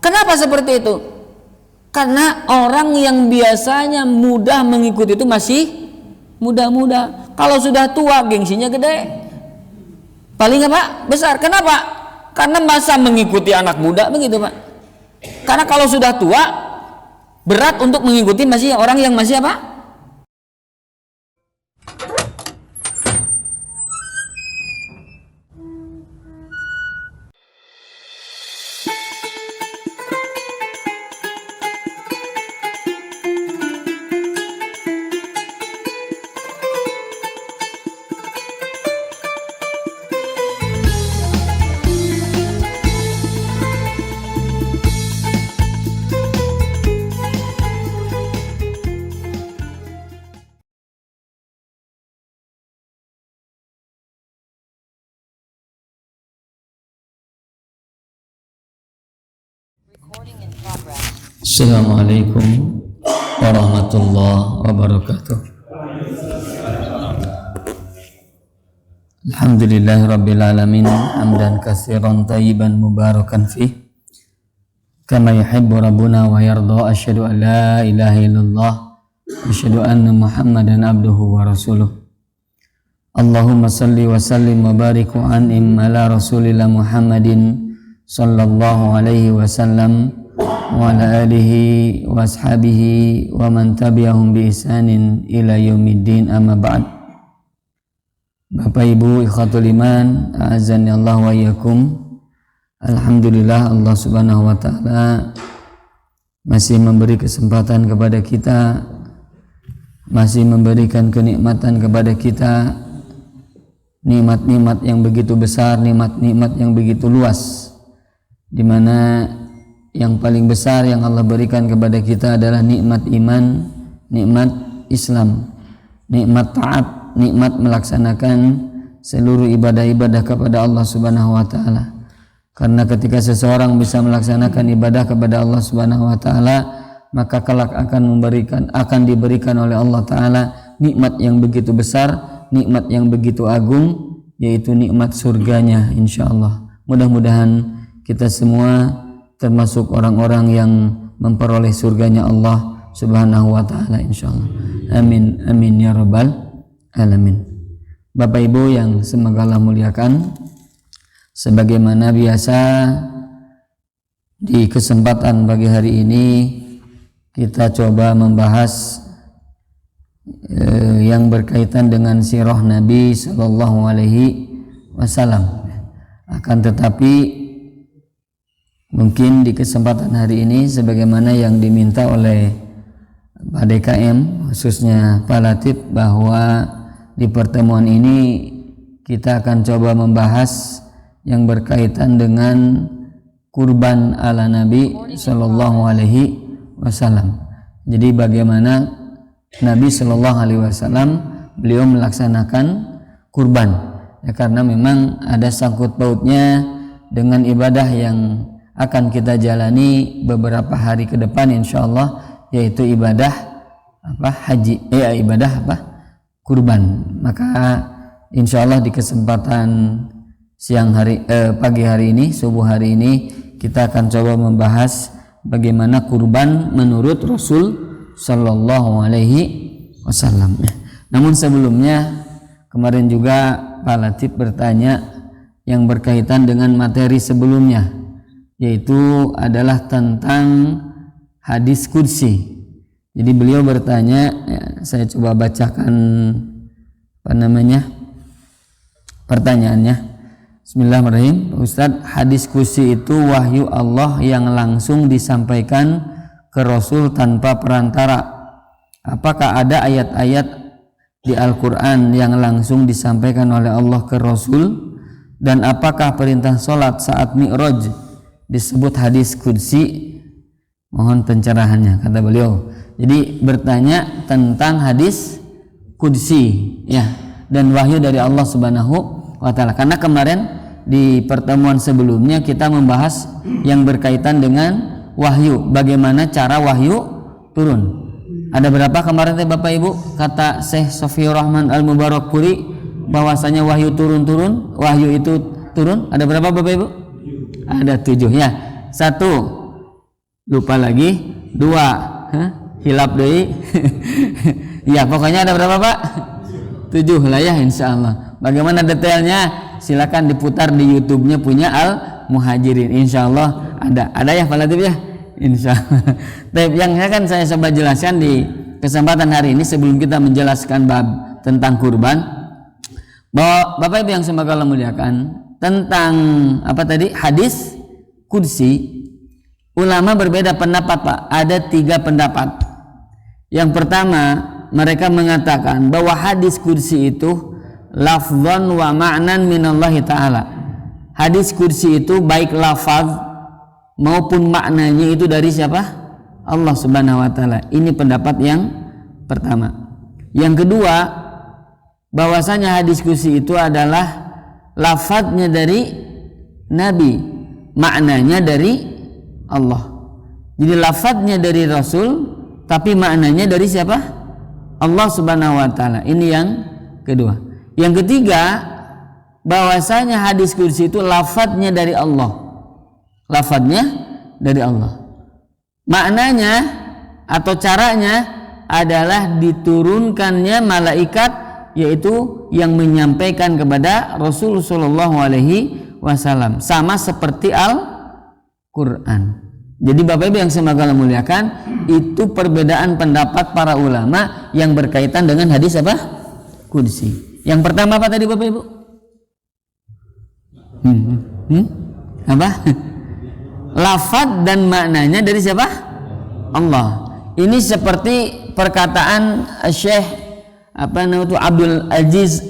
Kenapa seperti itu? Karena orang yang biasanya mudah mengikuti itu masih muda-muda. Kalau sudah tua gengsinya gede, paling apa? Besar. Kenapa? Karena masa mengikuti anak muda begitu Pak. Karena kalau sudah tua berat untuk mengikuti masih orang yang masih apa? Assalamualaikum warahmatullahi wabarakatuh. Alhamdulillahi rabbil alamin, hamdan katsiran thayyiban mubarakan fih kama yuhibbu rabbuna wa yarda. Asyhadu an la ilaha illallah wa asyhadu anna Muhammadan abduhu wa rasuluh. Allahumma salli wa sallim wa barik wa an'im ala rasulillah Muhammadin sallallahu alaihi wasallam wa ala alihi wa ashabihi wa man tabi'ahum bi ihsanin ila yaumiddin, amma ba'd. Bapak Ibu ikhwatul iman, a'azzani Allah wa iyyakum. Alhamdulillah, Allah Subhanahu wa taala masih memberi kesempatan kepada kita, masih memberikan kenikmatan kepada kita, nikmat-nikmat yang begitu besar, nikmat-nikmat yang begitu luas, di mana yang paling besar yang Allah berikan kepada kita adalah nikmat iman, nikmat Islam, nikmat taat, nikmat melaksanakan seluruh ibadah-ibadah kepada Allah Subhanahu wa taala. Karena ketika seseorang bisa melaksanakan ibadah kepada Allah Subhanahu wa taala, maka kelak akan diberikan oleh Allah taala nikmat yang begitu besar, nikmat yang begitu agung, yaitu nikmat surganya insyaallah. Mudah-mudahan kita semua termasuk orang-orang yang memperoleh surganya Allah Subhanahu wa taala insyaallah. Amin amin ya rabbal alamin. Bapak Ibu yang semoga Allah muliakan, sebagaimana biasa di kesempatan pagi hari ini kita coba membahas yang berkaitan dengan sirah Nabi sallallahu alaihi wasallam. Akan tetapi mungkin di kesempatan hari ini sebagaimana yang diminta oleh Pak DKM, khususnya Pak Latif, bahwa di pertemuan ini kita akan coba membahas yang berkaitan dengan kurban ala Nabi Sallallahu Alaihi Wasallam. Jadi bagaimana Nabi Sallallahu Alaihi Wasallam beliau melaksanakan kurban, ya, karena memang ada sangkut pautnya dengan ibadah yang akan kita jalani beberapa hari ke depan insyaallah, yaitu ibadah haji, ibadah kurban. Maka insyaallah di kesempatan pagi hari ini, subuh hari ini, kita akan coba membahas bagaimana kurban menurut Rasul sallallahu alaihi wasallam. Namun sebelumnya, kemarin juga Pak Latif bertanya yang berkaitan dengan materi sebelumnya, yaitu adalah tentang hadis qudsi. Jadi beliau bertanya, ya, saya coba bacakan pertanyaannya. Bismillahirrahmanirrahim. Ustadz, hadis qudsi itu wahyu Allah yang langsung disampaikan ke Rasul tanpa perantara. Apakah ada ayat-ayat di Al-Quran yang langsung disampaikan oleh Allah ke Rasul? Dan apakah perintah sholat saat Mi'raj disebut hadis qudsi? Mohon pencerahannya, kata beliau. Jadi bertanya tentang hadis qudsi, ya, dan wahyu dari Allah Subhanahu wa taala. Karena kemarin di pertemuan sebelumnya kita membahas yang berkaitan dengan wahyu, bagaimana cara wahyu turun. Ada berapa kemarin Bapak Ibu? Kata Syekh Sofiur Rahman Al-Mubarakpuri bahwasanya wahyu wahyu itu turun. Ada berapa Bapak Ibu? Ada 7 ya. 1, lupa lagi 2, hilap deui. Ya pokoknya ada berapa Pak? 7 lah ya insyaallah. Bagaimana detailnya? Silakan diputar di YouTube-nya punya Al Muhajirin, insyaallah ada ya Pak Latif ya, insyaallah. Tapi yang akan saya coba jelaskan di kesempatan hari ini sebelum kita menjelaskan bab tentang kurban, bahwa Bapak Ibu yang semoga Allah muliakan, tentang apa tadi, hadis kursi, ulama berbeda pendapat Pak. Ada 3 pendapat. Yang pertama, mereka mengatakan bahwa hadis kursi itu lafzan wa ma'nan minallahi ta'ala. Hadis kursi itu baik lafaz maupun maknanya itu dari siapa? Allah Subhanahu wa taala. Ini pendapat yang pertama. Yang kedua, bahwasanya hadis kursi itu adalah lafaznya dari Nabi, maknanya dari Allah. Jadi lafaznya dari Rasul, tapi maknanya dari siapa? Allah Subhanahu wa taala. Ini yang kedua. Yang ketiga, bahwasanya hadis kursi itu lafadznya dari Allah. Lafadznya dari Allah. Maknanya atau caranya adalah diturunkannya malaikat, yaitu yang menyampaikan kepada Rasul sallallahu alaihi wasallam, sama seperti Al-Qur'an. Jadi Bapak Ibu yang semoga Allah muliakan, itu perbedaan pendapat para ulama yang berkaitan dengan hadis apa? Kursi. Yang pertama apa tadi Bapak Ibu? Apa? Lafaz dan maknanya dari siapa? Allah. Ini seperti perkataan Syekh Abdul Aziz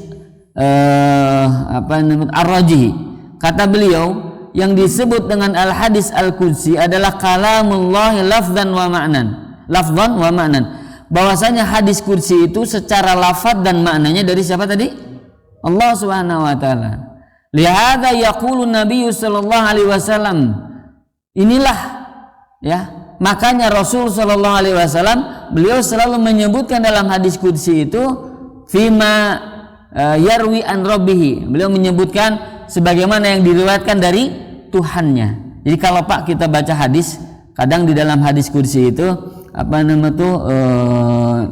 Ar-Rajihi. Kata beliau, yang disebut dengan al-hadis al-qudsi adalah kalamullah lafzan wa ma'nan. Lafzan wa ma'nan. Bahwasanya hadis qudsi itu secara lafaz dan maknanya dari siapa tadi? Allah Subhanahu wa taala. Lihada yaqulu Nabi sallallahu alaihi wasallam. Inilah ya, makanya Rasul sallallahu alaihi wasallam beliau selalu menyebutkan dalam hadis qudsi itu fima yarwi an rabbih. Beliau menyebutkan sebagaimana yang diriwayatkan dari Tuhannya. Jadi kalau Pak kita baca hadis, kadang di dalam hadis kursi itu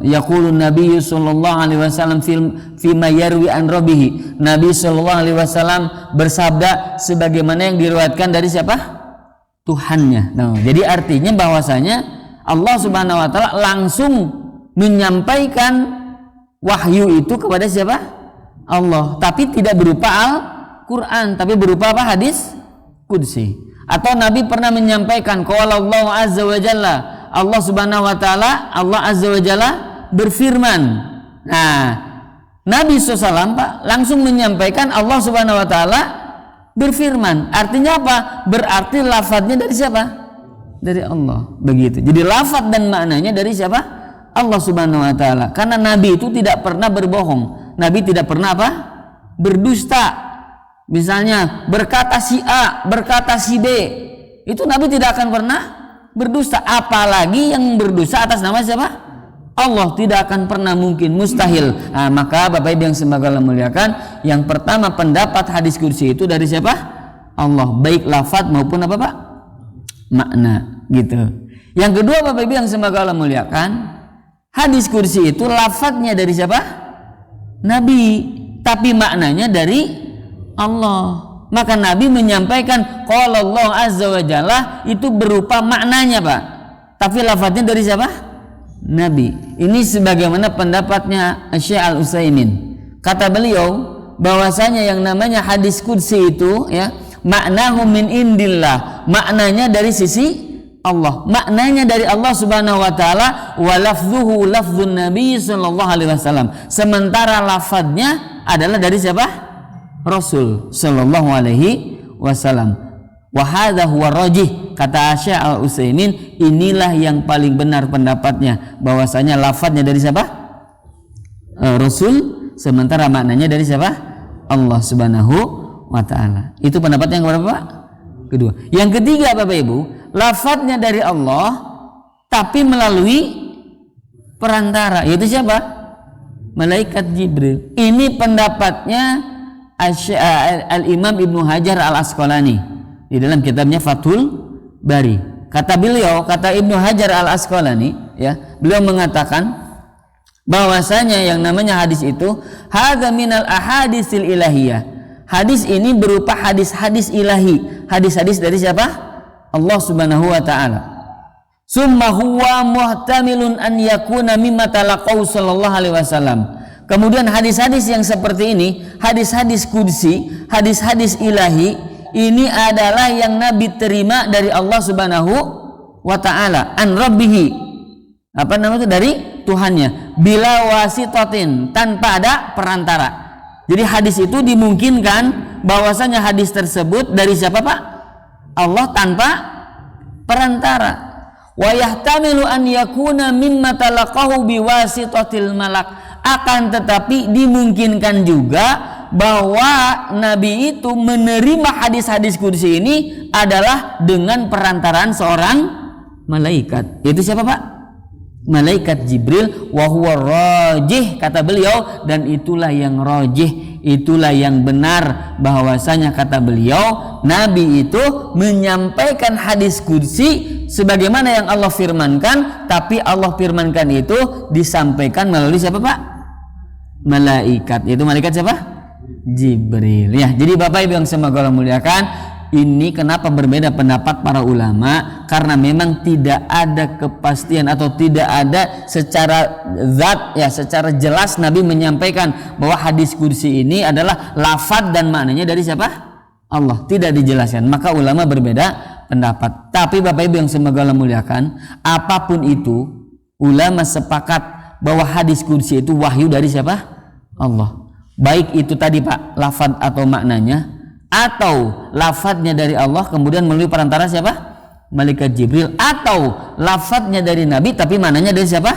yaqulun Nabi sallallahu alaihi wasallam fima yarwi an rabbih. Nabi sallallahu alaihi wasallam bersabda sebagaimana yang diriwayatkan dari siapa? Tuhannya. Nah, jadi artinya bahwasanya Allah Subhanahu wa taala langsung menyampaikan wahyu itu kepada siapa? Allah, tapi tidak berupa Al-Qur'an, tapi berupa apa? Hadis qudsi. Atau Nabi pernah menyampaikan qala Allah azza wa jalla, Allah Subhanahu wa taala, Allah azza wa jalla berfirman. Nah, Nabi SAW Pak langsung menyampaikan Allah Subhanahu wa taala berfirman. Artinya apa? Berarti lafadznya dari siapa? Dari Allah. Begitu. Jadi lafadz dan maknanya dari siapa? Allah Subhanahu wa taala. Karena Nabi itu tidak pernah berbohong. Nabi tidak pernah apa? Berdusta. Misalnya berkata si A, berkata si B, itu Nabi tidak akan pernah berdusta. Apalagi yang berdusta atas nama siapa? Allah. Tidak akan pernah, mungkin, mustahil. Nah, maka Bapak Ibu yang semoga Allah muliakan, yang pertama pendapat hadis kursi itu dari siapa? Allah, baik lafaz maupun apa Pak? Makna, gitu. Yang kedua Bapak Ibu yang semoga Allah muliakan, hadis kursi itu lafaznya dari siapa? Nabi, tapi maknanya dari Allah. Maka Nabi menyampaikan qala Allah azza wa jalla itu berupa maknanya Pak, tapi lafaznya dari siapa? Nabi. Ini sebagaimana pendapatnya Syekh Al-Utsaimin. Kata beliau bahwasanya yang namanya hadis qudsi itu ya, maknahu min indillah, maknanya dari sisi Allah, maknanya dari Allah Subhanahu wa taala, wa lafzuhu lafzun Nabi sallallahu alaihi wasallam. Sementara lafadznya adalah dari siapa? Rasul sallallahu alaihi wasallam. Wa hadza huwa rajih, kata Syekh Al-Utsaimin, inilah yang paling benar pendapatnya, bahwasanya lafadznya dari siapa? Rasul, sementara maknanya dari siapa? Allah Subhanahu wa taala. Itu pendapat yang berapa Pak? Kedua. Yang ketiga Bapak Ibu, lafadznya dari Allah tapi melalui perantara, yaitu siapa? Malaikat Jibril. Ini pendapatnya Al-Imam Ibnu Hajar Al-Asqalani di dalam kitabnya Fathul Bari. kata beliau, kata Ibnu Hajar Al-Asqalani, ya, beliau mengatakan bahwasanya yang namanya hadis itu hadza minal ahadisil ilahiyah. Hadis ini berupa hadis-hadis ilahi, hadis-hadis dari siapa? Allah Subhanahu wa taala. Summa huwa muhtamilun an yakuna mimma talaqau sallallahu alaihi wasallam. Kemudian hadis-hadis yang seperti ini, hadis-hadis qudsi, hadis-hadis ilahi, ini adalah yang Nabi terima dari Allah Subhanahu wa taala, an rabbihi. Apa namanya itu? Dari Tuhannya, bila wasitatin, tanpa ada perantara. Jadi hadis itu dimungkinkan bahwasanya hadis tersebut dari siapa, Pak? Allah tanpa perantara. Wa yahtamilu an yakuna mimma talaqahu biwasitatil malak. Akan tetapi dimungkinkan juga bahwa Nabi itu menerima hadis-hadis qudsi ini adalah dengan perantaraan seorang malaikat. Itu siapa, Pak? Malaikat Jibril. Wa huwa rajih, kata beliau, dan itulah yang rajih, itulah yang benar, bahwasanya kata beliau Nabi itu menyampaikan hadis qudsi sebagaimana yang Allah firmankan, tapi Allah firmankan itu disampaikan melalui siapa, Pak? Malaikat. Yaitu malaikat siapa? Jibril. Ya, jadi Bapak Ibu yang semoga Allah muliakan, ini kenapa berbeda pendapat para ulama? Karena memang tidak ada kepastian atau tidak ada secara zat, ya, secara jelas Nabi menyampaikan bahwa hadis qudsi ini adalah lafaz dan maknanya dari siapa? Allah. Tidak dijelaskan. Maka ulama berbeda pendapat. Tapi Bapak Ibu yang semoga Allah muliakan, apapun itu, ulama sepakat bahwa hadis qudsi itu wahyu dari siapa? Allah. Baik itu tadi, Pak, lafaz atau maknanya, atau lafaznya dari Allah kemudian melalui perantara siapa? Malaikat Jibril, atau lafaznya dari Nabi tapi maknanya dari siapa?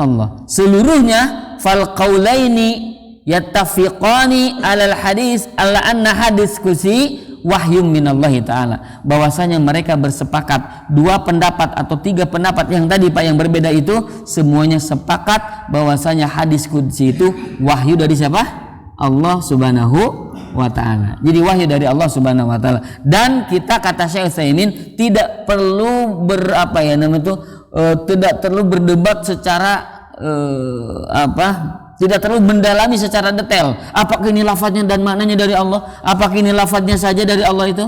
Allah. Seluruhnya fal qaulaini yattafiqani alal hadis alla anna hadis qudsi wahyum minallahi ta'ala. Bahwasanya mereka bersepakat, dua pendapat atau tiga pendapat yang tadi, Pak, yang berbeda itu semuanya sepakat bahwasanya hadis qudsi itu wahyu dari siapa? Allah Subhanahu wa taala. Jadi wahyu dari Allah Subhanahu wa taala. Dan kita, kata Syekh Utsaimin, tidak perlu tidak perlu berdebat secara tidak terlalu mendalami secara detail. Apakah ini lafaznya dan maknanya dari Allah? Apakah ini lafaznya saja dari Allah itu?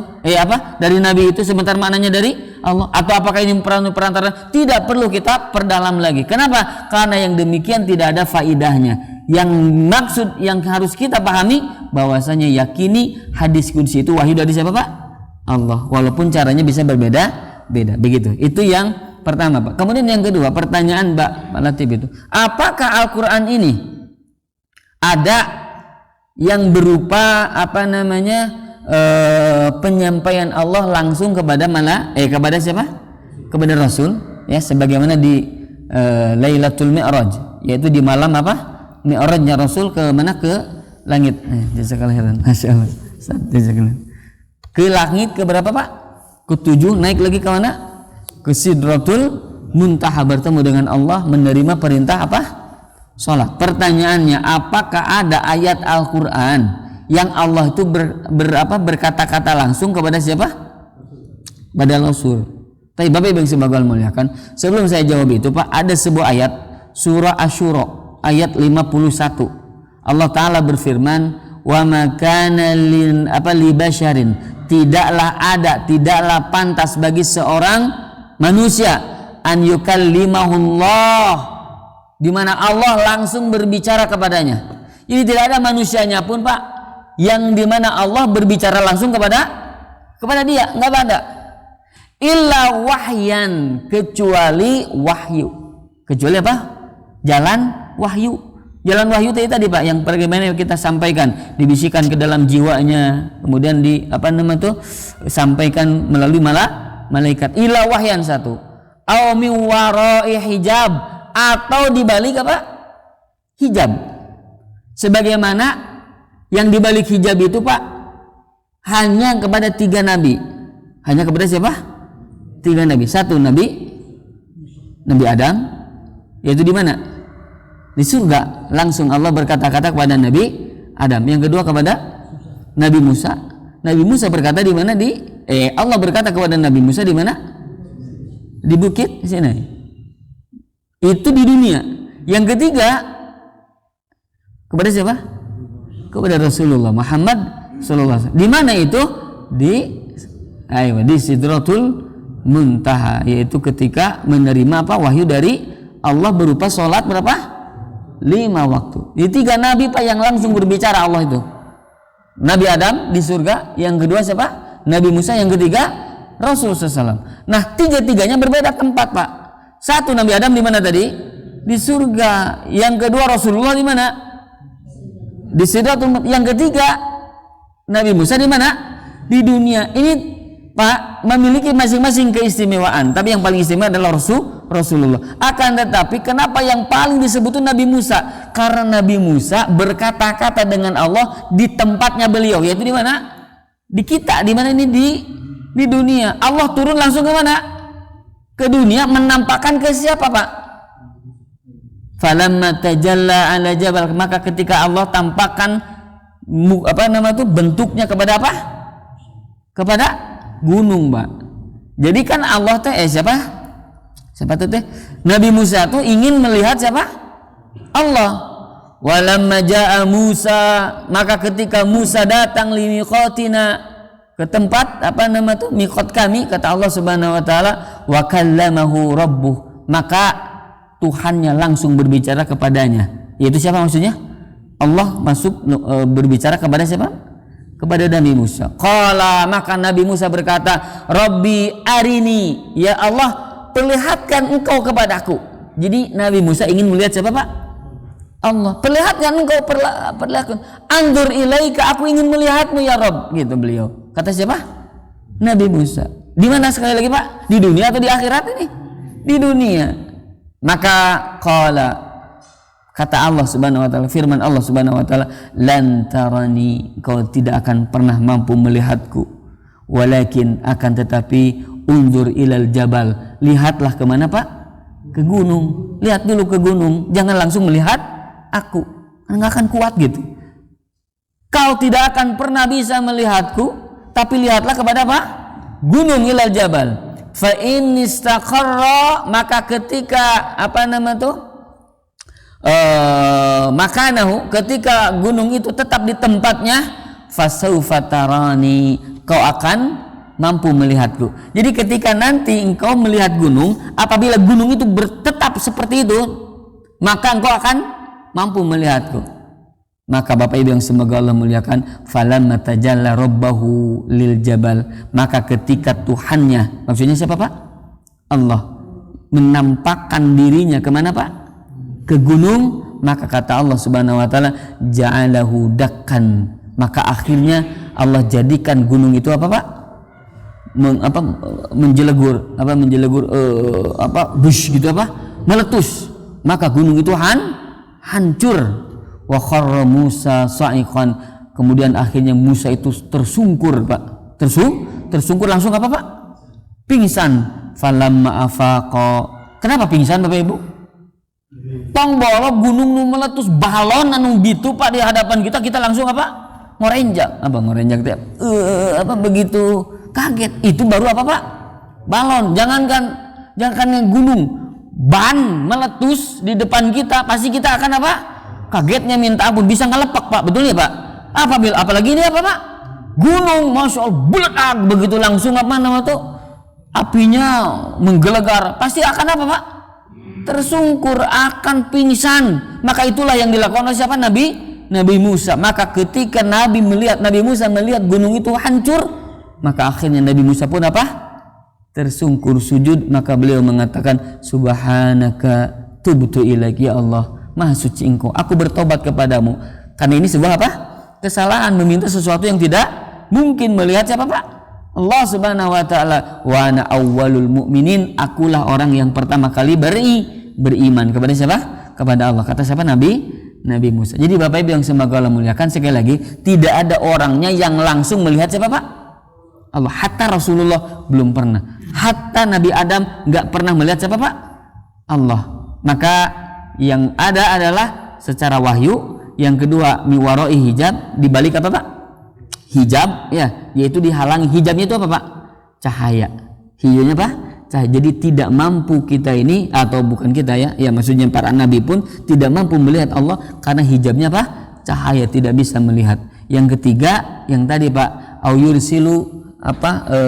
Dari Nabi itu sebentar maknanya dari Allah? Atau apakah ini perantara? Tidak perlu kita perdalam lagi. Kenapa? Karena yang demikian tidak ada faidahnya. Yang maksud yang harus kita pahami bahwasanya yakini hadis qudsi itu wahyu dari siapa, Pak? Allah. Walaupun caranya bisa berbeda-beda. Begitu. Itu yang pertama, Pak. Kemudian yang kedua, pertanyaan Pak Latif itu, apakah Al-Qur'an ini ada yang berupa penyampaian Allah langsung kepada kepada siapa? Kepada Rasul, ya, sebagaimana di Lailatul Mi'raj, yaitu di malam Mi'rajnya Rasul ke mana? Ke langit. Jazakallahu khairan. Masyaallah. Jazakallahu. Ke langit ke berapa, Pak? Ke-7, naik lagi ke mana? Ke Sidratul Muntaha, bertemu dengan Allah, menerima perintah salat. Pertanyaannya, apakah ada ayat Al-Qur'an yang Allah itu berkata-kata langsung kepada siapa? Pada Rasul. Tapi Bapak Ibu yang semoga Allah muliakan, sebelum saya jawab itu, Pak, ada sebuah ayat surah Asy-Syura ayat 51. Allah Ta'ala berfirman, wa ma kana li basyarin, tidaklah pantas bagi seorang manusia an yukallimahullah, di mana Allah langsung berbicara kepadanya. Jadi tidak ada manusianya pun, Pak, yang di mana Allah berbicara langsung kepada dia, enggak ada. Illa wahyan, kecuali wahyu. Kecuali apa? Jalan wahyu. Jalan wahyu tadi, Pak, yang bagaimana kita sampaikan, dibisikkan ke dalam jiwanya, kemudian sampaikan melalui malaikat. Ila wahyan satu. Aw min wara'i hijab, atau di balik hijab. Sebagaimana yang di balik hijab itu, Pak, hanya kepada 3 nabi. Hanya kepada siapa? 3 nabi. Satu Nabi Adam, yaitu di mana? Di surga. Langsung Allah berkata-kata kepada Nabi Adam. Yang kedua kepada Nabi Musa. Nabi Musa berkata di mana? Allah berkata kepada Nabi Musa di mana? Di bukit Sinai. Itu di dunia. Yang ketiga kepada siapa? Kepada Rasulullah Muhammad sallallahu alaihi wasallam. Di mana itu? Di Sidratul Muntaha, yaitu ketika menerima wahyu dari Allah berupa sholat berapa? 5 waktu. Di 3 nabi yang langsung berbicara Allah itu. Nabi Adam di surga, yang kedua siapa? Nabi Musa, yang ketiga Rasulullah SAW. Nah, 3-3-nya berbeda tempat, Pak. Satu Nabi Adam di mana tadi? Di surga. Yang kedua Rasulullah di mana? Di Sidratul Muntaha. Yang ketiga Nabi Musa di mana? Di dunia. Ini Pak memiliki masing-masing keistimewaan, tapi yang paling istimewa adalah Rasulullah. Akan tetapi kenapa yang paling disebut Nabi Musa? Karena Nabi Musa berkata-kata dengan Allah di tempatnya beliau, yaitu di mana? Di kita. Di mana ini? Di dunia. Allah turun langsung ke mana? Ke dunia, menampakkan ke siapa, Pak? Falamma tajalla ala jabal, maka ketika Allah tampakkan bentuknya kepada apa? Kepada gunung, Pak. Jadi kan Allah siapa tuh Nabi Musa tuh ingin melihat siapa? Allah. Walamma jaa Musa, maka ketika Musa datang limiqatina, ke tempat miqat kami, kata Allah Subhanahu wa taala, wa kallamahu rabbuh, maka Tuhannya langsung berbicara kepadanya. Yaitu siapa maksudnya? Allah masuk berbicara kepada siapa? Kepada Nabi Musa. Qala, maka Nabi Musa berkata, Rabbi arini, ya Allah perlihatkan engkau kepadaku. Jadi Nabi Musa ingin melihat siapa, Pak? Allah. Perlihatkan engkau, perlihatkan. Andur ilaika, aku ingin melihatmu ya Rabb, gitu beliau. Kata siapa? Nabi Musa. Di mana sekali lagi, Pak? Di dunia atau di akhirat ini? Di dunia. Maka qala, kata Allah Subhanahu wa taala, firman Allah Subhanahu wa taala, lan tarani, kau tidak akan pernah mampu melihatku, walakin, akan tetapi, undur ilal jabal, lihatlah kemana, Pak? Ke gunung. Lihat dulu ke gunung, jangan langsung melihat aku, nggak akan kuat gitu. Kau tidak akan pernah bisa melihatku, tapi lihatlah kepada apa? Gunung, ilal jabal. Fa in istaqarra, maka ketika makanahu, ketika gunung itu tetap di tempatnya, fasaufa tarani, kau akan mampu melihatku. Jadi ketika nanti engkau melihat gunung, apabila gunung itu tetap seperti itu, maka engkau akan mampu melihatku. Maka Bapak Ibu yang semoga Allah muliakan, falamma tajalla rabbahu lil jabal, maka ketika Tuhannya, maksudnya siapa, Pak? Allah, menampakkan dirinya kemana, Pak? Ke gunung, maka kata Allah Subhanahu wa taala, ja'alahu dakkan, maka akhirnya Allah jadikan gunung itu apa, Pak? Menjelegur bush gitu, meletus, maka gunung itu hancur. Wa kharra Musa sa'iqan, kemudian akhirnya Musa itu tersungkur, Pak. Tersungkur langsung apa, Pak? Pingsan. Falamma afaqa. Kenapa pingsan, Bapak Ibu? Tong bolok gunung nu meletus, balon anu bitu, Pak, di hadapan kita langsung apa? Ngorenjak. Begitu kaget. Itu baru apa, Pak? Balon. Jangankan yang gunung, ban meletus di depan kita, pasti kita akan apa? Kagetnya minta ampun, bisa ngelepak, Pak. Betul ya, Pak? Apalagi ini apa, Pak? Gunung, Masya Allah, meledak begitu langsung apinya menggelegar, pasti akan apa, Pak? Tersungkur, akan pingsan. Maka itulah yang dilakukan oleh siapa? Nabi Musa. Maka ketika Nabi Musa melihat gunung itu hancur, maka akhirnya Nabi Musa pun apa? Tersungkur sujud, maka beliau mengatakan, subhanaka tubtu ilaik, ya Allah, Maha suci engkau, aku bertobat kepadamu. Karena ini sebuah apa? Kesalahan, meminta sesuatu yang tidak mungkin. Melihat siapa, Pak? Allah Subhanahu wa taala. Wa ana awwalul mu'minin, akulah orang yang pertama kali beriman kepada siapa? Kepada Allah. Kata siapa? Nabi Musa. Jadi Bapak Ibu yang semoga Allah muliakan, sekali lagi, tidak ada orangnya yang langsung melihat siapa, Pak? Allah. Hatta Rasulullah belum pernah. Hatta Nabi Adam nggak pernah melihat siapa, Pak? Allah. Maka yang ada adalah secara wahyu. Yang kedua, miwaroi hijab, di balik apa, Pak? Hijab, ya, yaitu dihalangi. Hijabnya itu apa, Pak? Cahaya. Hijabnya apa? cahaya. Jadi tidak mampu kita ini, atau bukan kita ya maksudnya para nabi pun tidak mampu melihat Allah karena hijabnya apa? Cahaya, tidak bisa melihat. Yang ketiga yang tadi Pak, au yursilu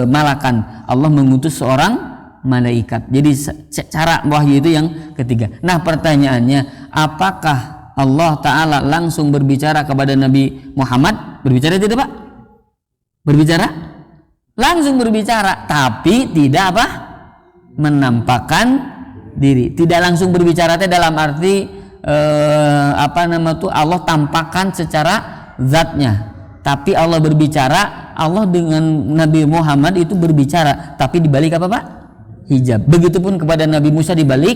malakan, Allah mengutus seorang malaikat. Jadi cara wahyu itu yang ketiga. Nah pertanyaannya, apakah Allah Ta'ala langsung berbicara kepada Nabi Muhammad? Berbicara tidak Pak? Berbicara? Langsung berbicara, tapi tidak apa? Menampakkan diri. Tidak langsung berbicara dalam arti Allah tampakkan secara zatnya. Tapi Allah berbicara, Allah dengan Nabi Muhammad itu berbicara, tapi dibalik apa Pak? Hijab. Begitupun kepada Nabi Musa dibalik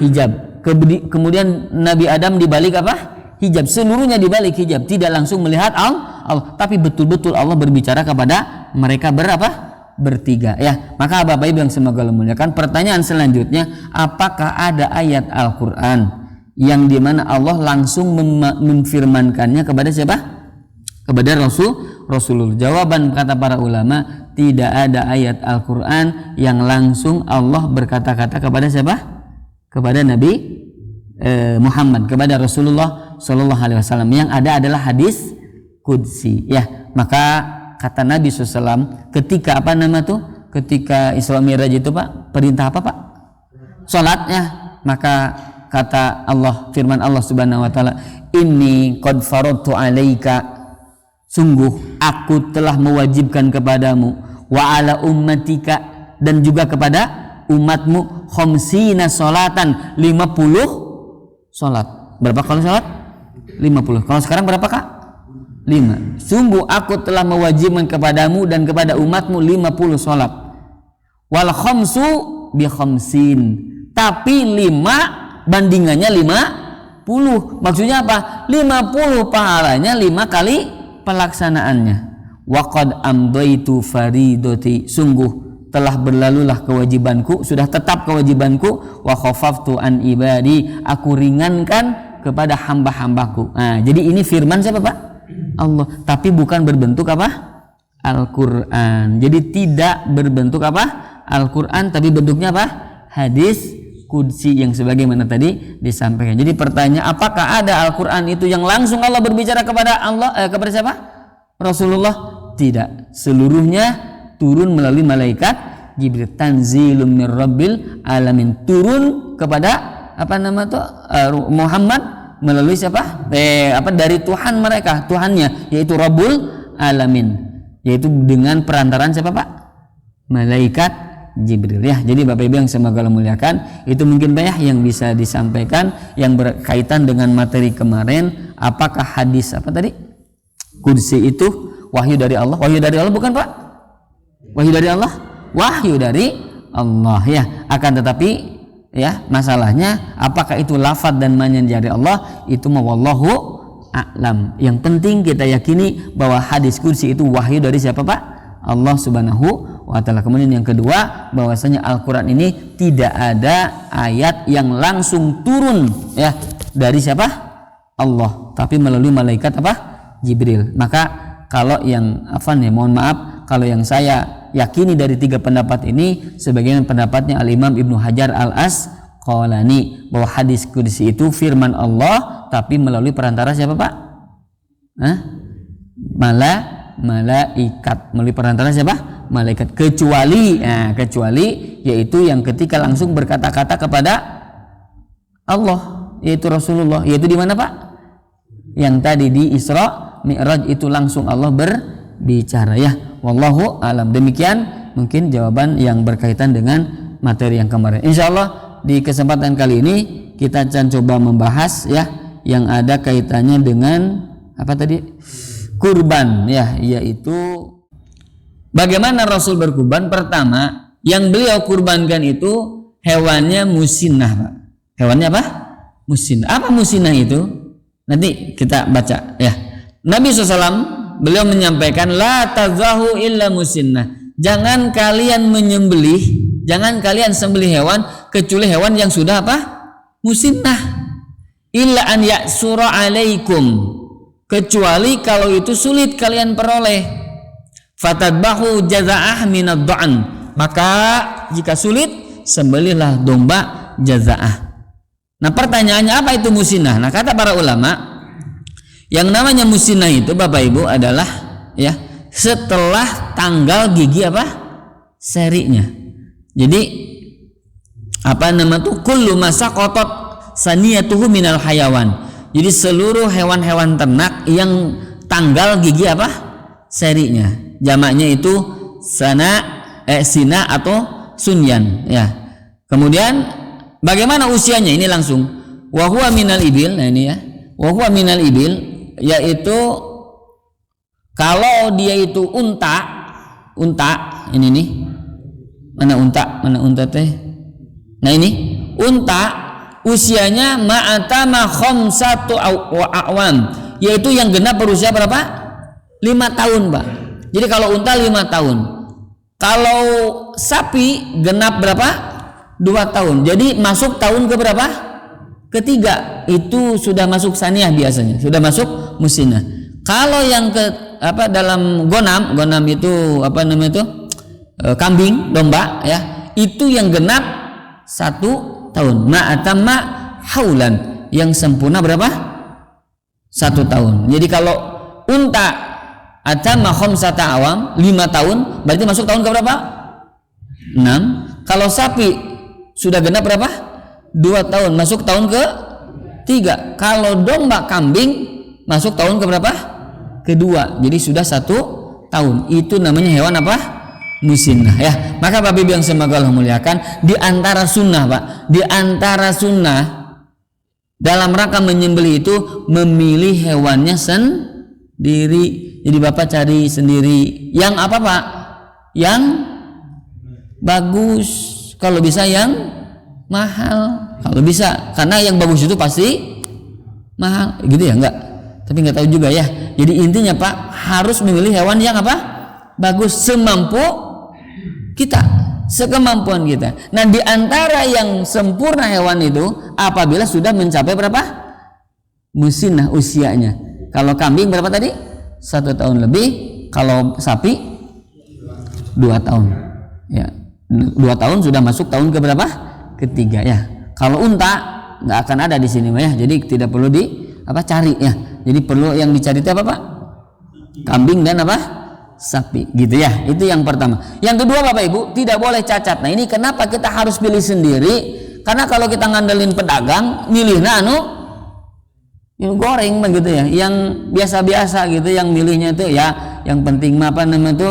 hijab. Kemudian Nabi Adam dibalik apa? Hijab. Seluruhnya dibalik hijab. Tidak langsung melihat Allah, tapi betul-betul Allah berbicara kepada mereka bertiga ya. Maka Bapak Ibu yang semoga Allah muliakan, pertanyaan selanjutnya, apakah ada ayat Al-Qur'an yang dimana Allah langsung memfirmankannya kepada siapa? Kepada Rasulullah. Jawaban kata para ulama, tidak ada ayat Al-Qur'an yang langsung Allah berkata-kata kepada siapa? Kepada Nabi Muhammad, kepada Rasulullah Shallallahu Alaihi Wasallam. Yang ada adalah hadis qudsi ya. Maka kata Nabi SAW ketika ketika Isra Mi'raj itu Pak, perintah apa Pak? Salatnya. Maka kata Allah, firman Allah Subhanahu wa taala, inni qad faradtu alaika, sungguh aku telah mewajibkan kepadamu, wa ala ummatika, dan juga kepada umatmu, khamsina salatan, 50 salat. Berapa kalau salat? 50. Kalau sekarang berapa Kak? 5. Sungguh aku telah mewajibkan kepadamu dan kepada umatmu 50 salat. Wal khamsu bi khamsin. Tapi 5 bandingannya 50. Maksudnya apa? 50 pahalanya 5 kali pelaksanaannya. Wa qad amdaitu faridati. Sungguh telah berlalulah kewajibanku, sudah tetap kewajibanku. Wa khafaftu an ibadi. Aku ringankan kepada hamba-hambaku. Nah, jadi ini firman siapa Pak? Allah, tapi bukan berbentuk apa? Al-Qur'an. Jadi tidak berbentuk apa? Al-Qur'an, tapi bentuknya apa? Hadis qudsi yang sebagaimana tadi disampaikan. Jadi pertanyaan, apakah ada Al-Qur'an itu yang langsung Allah berbicara kepada kepada siapa? Rasulullah? Tidak. Seluruhnya turun melalui malaikat Jibril. Tanzilum mir rabbil alamin. Turun kepada Muhammad melalui siapa? Dari Tuhan mereka, Tuhannya, yaitu Rabbul Alamin, yaitu dengan perantaraan siapa Pak? Malaikat Jibril ya. Jadi Bapak Ibu yang semoga Allah muliakan, itu mungkin banyak yang bisa disampaikan yang berkaitan dengan materi kemarin. Apakah hadis qudsi itu wahyu dari Allah? Wahyu dari Allah bukan Pak? Wahyu dari Allah? Wahyu dari Allah ya. Akan tetapi ya, masalahnya apakah itu lafaz dan makna dari Allah, itu wallahu a'lam. Yang penting kita yakini bahwa hadis qudsi itu wahyu dari siapa Pak? Allah Subhanahu wa taala. Kemudian yang kedua, bahwasanya Al-Qur'an ini tidak ada ayat yang langsung turun ya dari siapa? Allah, tapi melalui malaikat Jibril. Maka kalau yang mohon maaf, kalau yang saya yakini dari 3 pendapat ini, sebagian pendapatnya Al-Imam Ibnu Hajar Al-Asqalani, bahwa hadis qudsi itu firman Allah tapi melalui perantara siapa Pak? Malaikat. Melalui perantara siapa? Malaikat. Kecuali yaitu yang ketika langsung berkata-kata kepada Allah, yaitu Rasulullah, yaitu di mana Pak? Yang tadi di Isra Mi'raj itu langsung Allah berbicara ya. Wallahu alam. Demikian mungkin jawaban yang berkaitan dengan materi yang kemarin. Insyaallah di kesempatan kali ini kita akan coba membahas ya yang ada kaitannya dengan kurban ya, yaitu bagaimana Rasul berkurban. Pertama, yang beliau kurbankan itu hewannya musinnah Pak. Hewannya apa? Musinnah. Apa musinnah itu? Nanti kita baca ya. Nabi SAW beliau menyampaikan, la tazahu illa musinnah. Jangan kalian menyembelih, jangan kalian sembelih hewan kecuali hewan yang sudah musinnah. Illa an ya'sura alaikum, kecuali kalau itu sulit kalian peroleh. Fatadbahu jaza'ah minad dha'an, maka jika sulit sembelihlah domba jazaah. Nah, pertanyaannya apa itu musinnah? Nah, kata para ulama, yang namanya musinnah itu Bapak Ibu adalah ya setelah tanggal gigi apa? Serinya. Jadi apa nama tuh? Kullu masaqatat saniyatuhu minal hayawan. Jadi seluruh hewan-hewan ternak yang tanggal gigi apa? Serinya. Jamaknya itu sina atau sunyan ya. Kemudian bagaimana usianya? Ini langsung wa huwa minal ibil. Nah ini ya. Wa huwa minal ibil, yaitu kalau dia itu unta ini nih. Mana unta teh? Nah ini unta usianya ma'atama khamsatu awam, yaitu yang genap berusia berapa? 5 tahun, Pak. Jadi kalau unta 5 tahun. Kalau sapi genap berapa? 2 tahun. Jadi masuk tahun ke berapa? Ketiga. Itu sudah masuk saniyah biasanya. Sudah masuk musinnah. Kalau yang dalam gonam itu apa namanya itu? Kambing, domba ya. Itu yang genap 1 tahun. Ma'atamma haulan, yang sempurna berapa? 1 tahun. Jadi kalau unta atamma khamsata awam 5 tahun, berarti masuk tahun ke berapa? 6. Kalau sapi sudah genap berapa? 2 tahun, masuk tahun ke 3. Kalau domba kambing masuk tahun ke berapa? Kedua. Jadi sudah 1 tahun. Itu namanya hewan apa? Musinnah ya. Maka Bapak Ibu yang semoga Allah muliakan, di antara sunnah Pak, di antara sunnah dalam rangka menyembelih itu memilih hewannya sendiri. Jadi Bapak cari sendiri yang apa Pak? Yang bagus, kalau bisa yang mahal, kalau bisa, karena yang bagus itu pasti mahal gitu ya, enggak? Tapi nggak tahu juga ya. Jadi intinya Pak, harus memilih hewan yang apa? Bagus, semampu kita, sekemampuan kita. Nah, di antara yang sempurna hewan itu apabila sudah mencapai berapa? Musinnah usianya. Kalau kambing berapa tadi? 1 tahun lebih. Kalau sapi 2 tahun. Ya, 2 tahun sudah masuk tahun ke berapa? Ketiga ya. Kalau unta nggak akan ada di sini ya. Jadi tidak perlu cari ya. Jadi perlu yang dicari itu apa Pak? Kambing dan apa? Sapi gitu ya. Itu yang pertama. Yang kedua Bapak Ibu, tidak boleh cacat. Nah ini kenapa kita harus pilih sendiri? Karena kalau kita ngandelin pedagang, milihnya yang goreng begitu ya, yang biasa-biasa gitu, yang milihnya itu ya yang penting apa namanya itu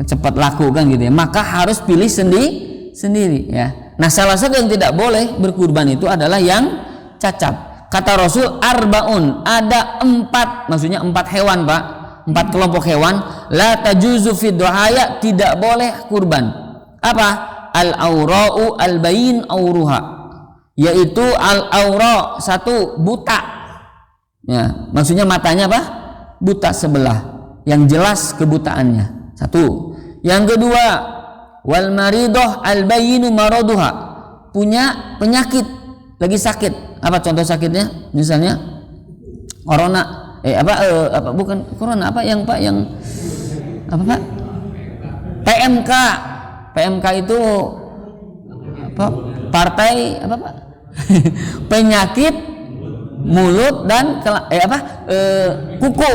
cepat laku kan gitu ya. Maka harus pilih sendiri ya. Nah salah satu yang tidak boleh berkurban itu adalah yang cacat. Kata Rasul arbaun, ada 4, maksudnya 4 hewan Pak, 4 kelompok hewan, la tajuzu fid duhaya, tidak boleh kurban. Apa? Al-aura'u al-bayin auruha, yaitu al-aura, 1 buta. Ya, maksudnya matanya apa? Buta sebelah, yang jelas kebutaannya. 1. Yang kedua, wal maridoh al-bayinu maraduha, punya penyakit, lagi sakit. Apa contoh sakitnya? Misalnya corona. Bukan corona, apa yang Pak, yang apa Pak? PMK itu apa? Partai apa Pak? Penyakit mulut dan kuku.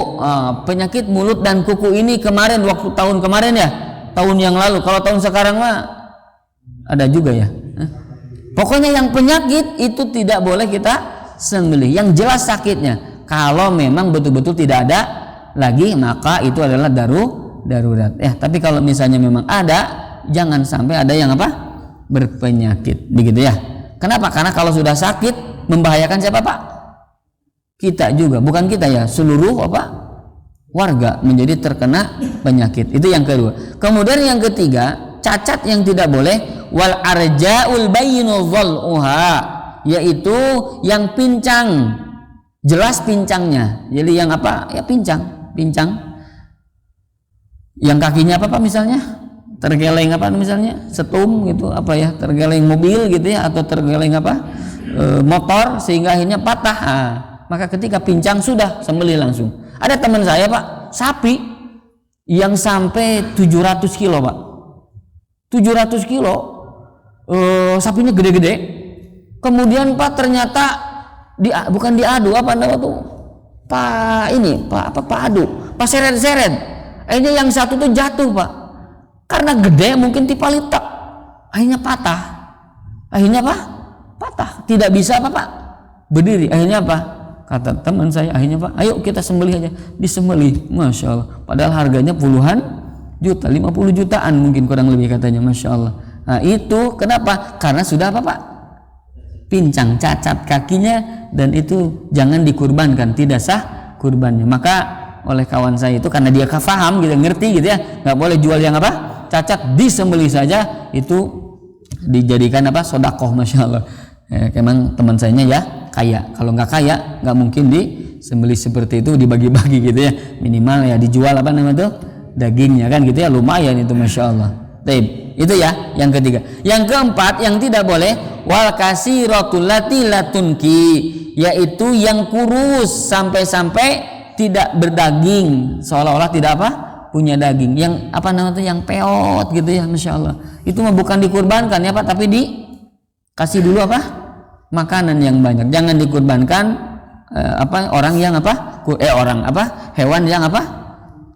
Penyakit mulut dan kuku ini kemarin, waktu tahun kemarin ya, tahun yang lalu. Kalau tahun sekarang mah ada juga ya. Pokoknya yang penyakit itu tidak boleh kita sembelih, yang jelas sakitnya. Kalau memang betul-betul tidak ada lagi, maka itu adalah darurat ya. Tapi kalau misalnya memang ada, jangan sampai ada yang apa? Berpenyakit begitu ya. Kenapa? Karena kalau sudah sakit membahayakan siapa Pak? Kita juga, bukan kita ya, seluruh apa? Warga menjadi terkena penyakit. Itu yang kedua. Kemudian yang ketiga, cacat yang tidak boleh, wal arja'ul bayyinu dhal'uha, yaitu yang pincang, jelas pincangnya. Jadi yang apa? Ya pincang. Yang kakinya apa Pak misalnya? Tergeleng apa misalnya? Setum gitu apa ya? Tergeleng mobil gitu ya, atau tergeleng apa? Motor sehingga akhirnya patah. Maka ketika pincang sudah sembelih langsung. Ada teman saya Pak, sapi yang sampai 700 kilo Pak. 700 kilo, sapinya gede-gede. Kemudian Pak ternyata bukan diadu, apa namanya tuh? Pak adu, Pak seret-seret. Akhirnya yang satu tuh jatuh Pak, karena gede mungkin tipalitak, akhirnya patah. Akhirnya apa? Patah, tidak bisa apa Pak? Berdiri. Akhirnya apa? Kata teman saya, akhirnya Pak, ayo kita sembelih aja. Disembelih, Masya Allah. Padahal harganya puluhan juta, 50 jutaan mungkin kurang lebih katanya, Masya Allah. Nah itu kenapa? Karena sudah apa Pak? Pincang, cacat kakinya, dan itu jangan dikurbankan, tidak sah kurbannya. Maka oleh kawan saya itu, karena dia faham gitu, ngerti gitu ya, nggak boleh jual yang apa? Cacat, disembelih saja, itu dijadikan apa? Sodakoh, Masya Allah. Emang teman sayanya ya kaya, kalau nggak kaya nggak mungkin disembelih seperti itu, dibagi-bagi gitu ya, minimal ya dijual apa namanya tuh, dagingnya kan gitu ya, lumayan itu, Masya Allah. Taib, itu ya yang ketiga. Yang keempat yang tidak boleh, wal kasiratul lati latunki, yaitu yang kurus sampai tidak berdaging, seolah-olah tidak apa punya daging, yang apa namanya tuh, yang peot gitu ya, Masya Allah. Itu mah bukan dikurbankan ya Pak, tapi dikasih dulu apa makanan yang banyak. Jangan dikurbankan orang yang hewan yang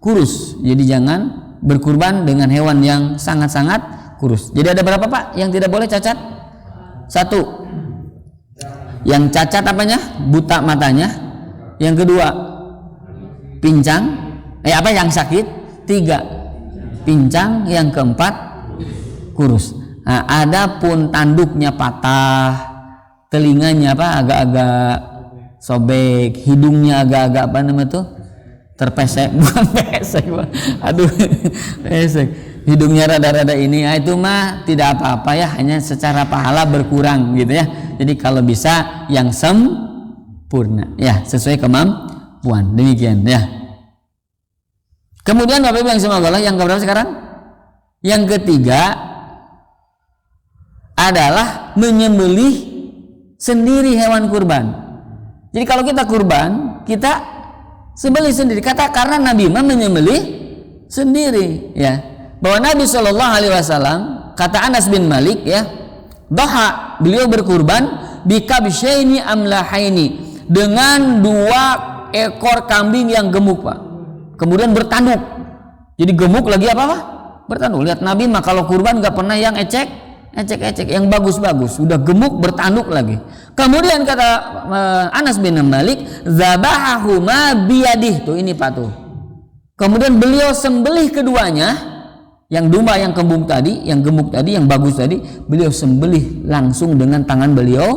kurus. Jadi jangan berkurban dengan hewan yang sangat-sangat kurus. Jadi ada berapa Pak yang tidak boleh cacat? 1, yang cacat apanya? Buta matanya. Yang kedua, pincang. Yang sakit. 3, pincang. Yang keempat, kurus. Nah, adapun tanduknya patah, telinganya agak-agak sobek, hidungnya agak-agak apa namanya tuh, terpesek, bukan pesek, aduh, pesek, hidungnya rada-rada ini, itu mah tidak apa-apa ya, hanya secara pahala berkurang gitu ya. Jadi kalau bisa yang sempurna ya, sesuai kemampuan, demikian ya. Kemudian Bapak Ibu yang semoga Allah, yang keberapa sekarang? Yang ketiga adalah menyembelih sendiri hewan kurban. Jadi kalau kita kurban, kita sembelih sendiri. Karena Nabi menyembelih sendiri ya. Bahwa Nabi SAW, kata Anas bin Malik ya, doha, beliau berkurban bikabsyaini amlahaini, dengan 2 ekor kambing yang gemuk Pak. Kemudian bertanduk. Jadi gemuk lagi apa Pak? Bertanduk. Lihat Nabi mah kalau kurban nggak pernah yang ecek, yang bagus-bagus, sudah gemuk bertanduk lagi. Kemudian kata Anas bin Malik, zabahahuma biyadih, tuh ini Pak tuh. Kemudian beliau sembelih keduanya, yang domba yang gemuk tadi, yang bagus tadi, beliau sembelih langsung dengan tangan beliau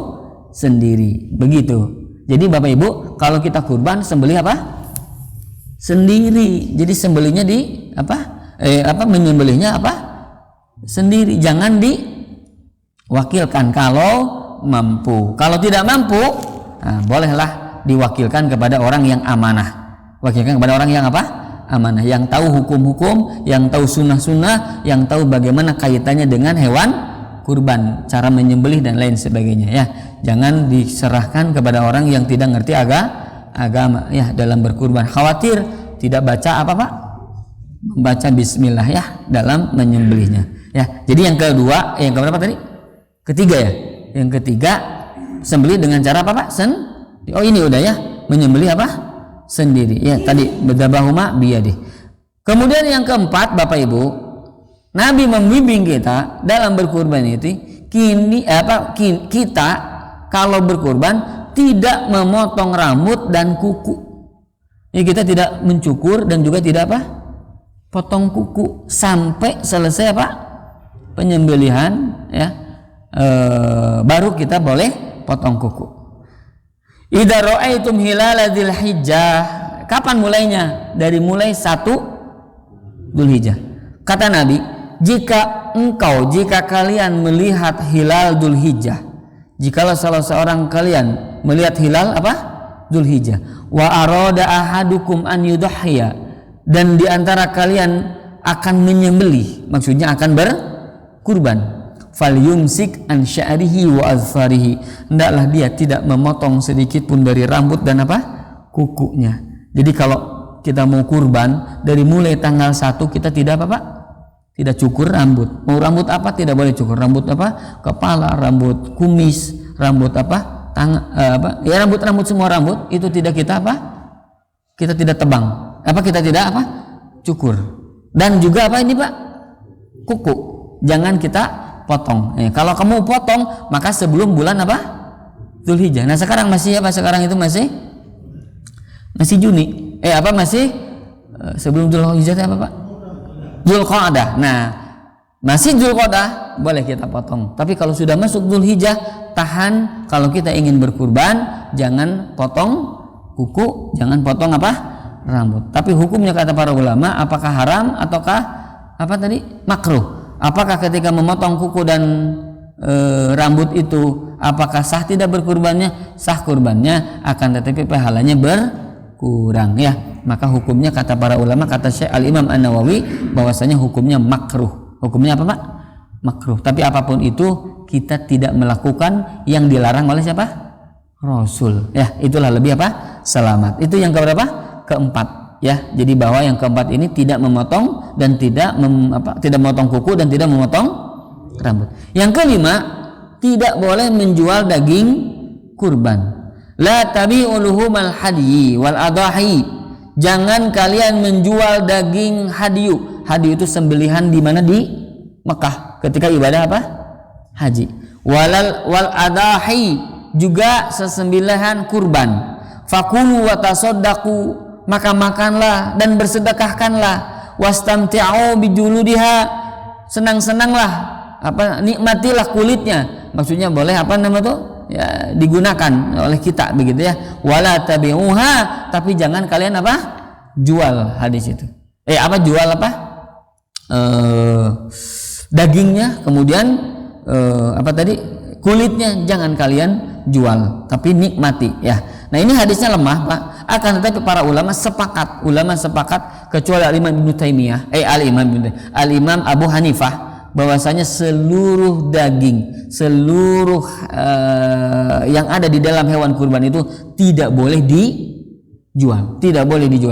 sendiri. Begitu. Jadi Bapak Ibu, kalau kita kurban sembelih apa? Sendiri. Jadi sembelihnya menyembelihnya sendiri, jangan diwakilkan kalau mampu. Kalau tidak mampu, bolehlah diwakilkan kepada orang yang amanah. Wakilkan kepada orang yang amanah, yang tahu hukum-hukum, yang tahu sunnah-sunnah, yang tahu bagaimana kaitannya dengan hewan kurban, cara menyembelih dan lain sebagainya ya. Jangan diserahkan kepada orang yang tidak ngerti agama ya dalam berkurban. Khawatir tidak baca membaca bismillah ya dalam menyembelihnya ya. Jadi yang kedua, yang keberapa tadi? Ketiga ya. Yang ketiga, sembelih dengan cara apa Pak? Oh ini udah ya, menyembelih sendiri ya. Tadi badzabahuma biyadih. Kemudian yang keempat Bapak Ibu, Nabi membimbing kita dalam berkurban itu, kita kalau berkurban tidak memotong rambut dan kuku. Ya, kita tidak mencukur dan juga tidak potong kuku sampai selesai penyembelihan ya. Baru kita boleh potong kuku. Idza ra'aitum hilala dzulhijjah. Kapan mulainya? Dari mulai 1 Dzulhijjah. Kata Nabi, jika kalian melihat hilal Dzulhijjah, jikalau salah seorang kalian melihat hilal Dzulhijjah, wa arada ahadukum an yudhhiya, dan di antara kalian akan menyembelih, maksudnya akan berkurban, falyumsik an sya'rihi wa azfarihi, hendaklah dia tidak memotong sedikit pun dari rambut dan kukunya. Jadi kalau kita mau kurban dari mulai tanggal 1 kita tidak tidak cukur rambut. Mau rambut apa tidak boleh cukur. Rambut apa? Kepala, rambut kumis, rambut apa? Ya rambut semua rambut itu tidak kita apa? Kita tidak tebang. Kita tidak apa? Cukur. Dan juga apa ini Pak? Kuku. Jangan kita potong. Kalau kamu potong maka sebelum bulan apa? Dzulhijjah. Nah, sekarang masih apa? Sekarang itu masih Juni. Masih sebelum Dzulhijjah apa Pak? Dzulqa'dah. Nah, masih Dzulqa'dah boleh kita potong. Tapi kalau sudah masuk Dzulhijjah, tahan. Kalau kita ingin berkurban, jangan potong kuku, jangan potong apa? Rambut. Tapi hukumnya kata para ulama, apakah haram ataukah makruh? Apakah ketika memotong kuku dan rambut itu apakah sah tidak berkurbannya? Sah kurbannya, akan tetapi pahalanya berkurang ya. Maka hukumnya kata para ulama, kata Syekh Al-Imam An-Nawawi, bahwasanya hukumnya makruh. Hukumnya apa Pak? Makruh. Tapi apapun itu kita tidak melakukan yang dilarang oleh siapa? Rasul. Ya, itulah lebih apa? Selamat. Itu yang keberapa? Keempat. Ya, jadi bahwa yang keempat ini tidak memotong dan tidak memotong kuku dan tidak memotong rambut. Yang kelima, tidak boleh menjual daging kurban. La tabi'u luhumal hadyi wal adahi. Jangan kalian menjual daging hadyu. Hadyu itu sembelihan di mana? Di Mekah ketika ibadah apa? Haji. Wal adahi, juga sesembelihan kurban. Fakulu wa tasaddaqu, maka makanlah dan bersedekahkanlah. Wastamti'u bijuludiha, senang-senanglah, nikmatilah kulitnya. Maksudnya boleh ya digunakan oleh kita begitu ya. Wala tabi'uha, tapi jangan kalian jual hadis itu. Jual dagingnya, kemudian kulitnya jangan kalian jual, tapi nikmati ya. Nah, ini hadisnya lemah Pak. Akan tetapi para ulama sepakat kecuali Al-Imam Ibnu Taimiyah, Al-Imam Abu Hanifah, bahwasanya seluruh daging, seluruh yang ada di dalam hewan kurban itu tidak boleh dijual,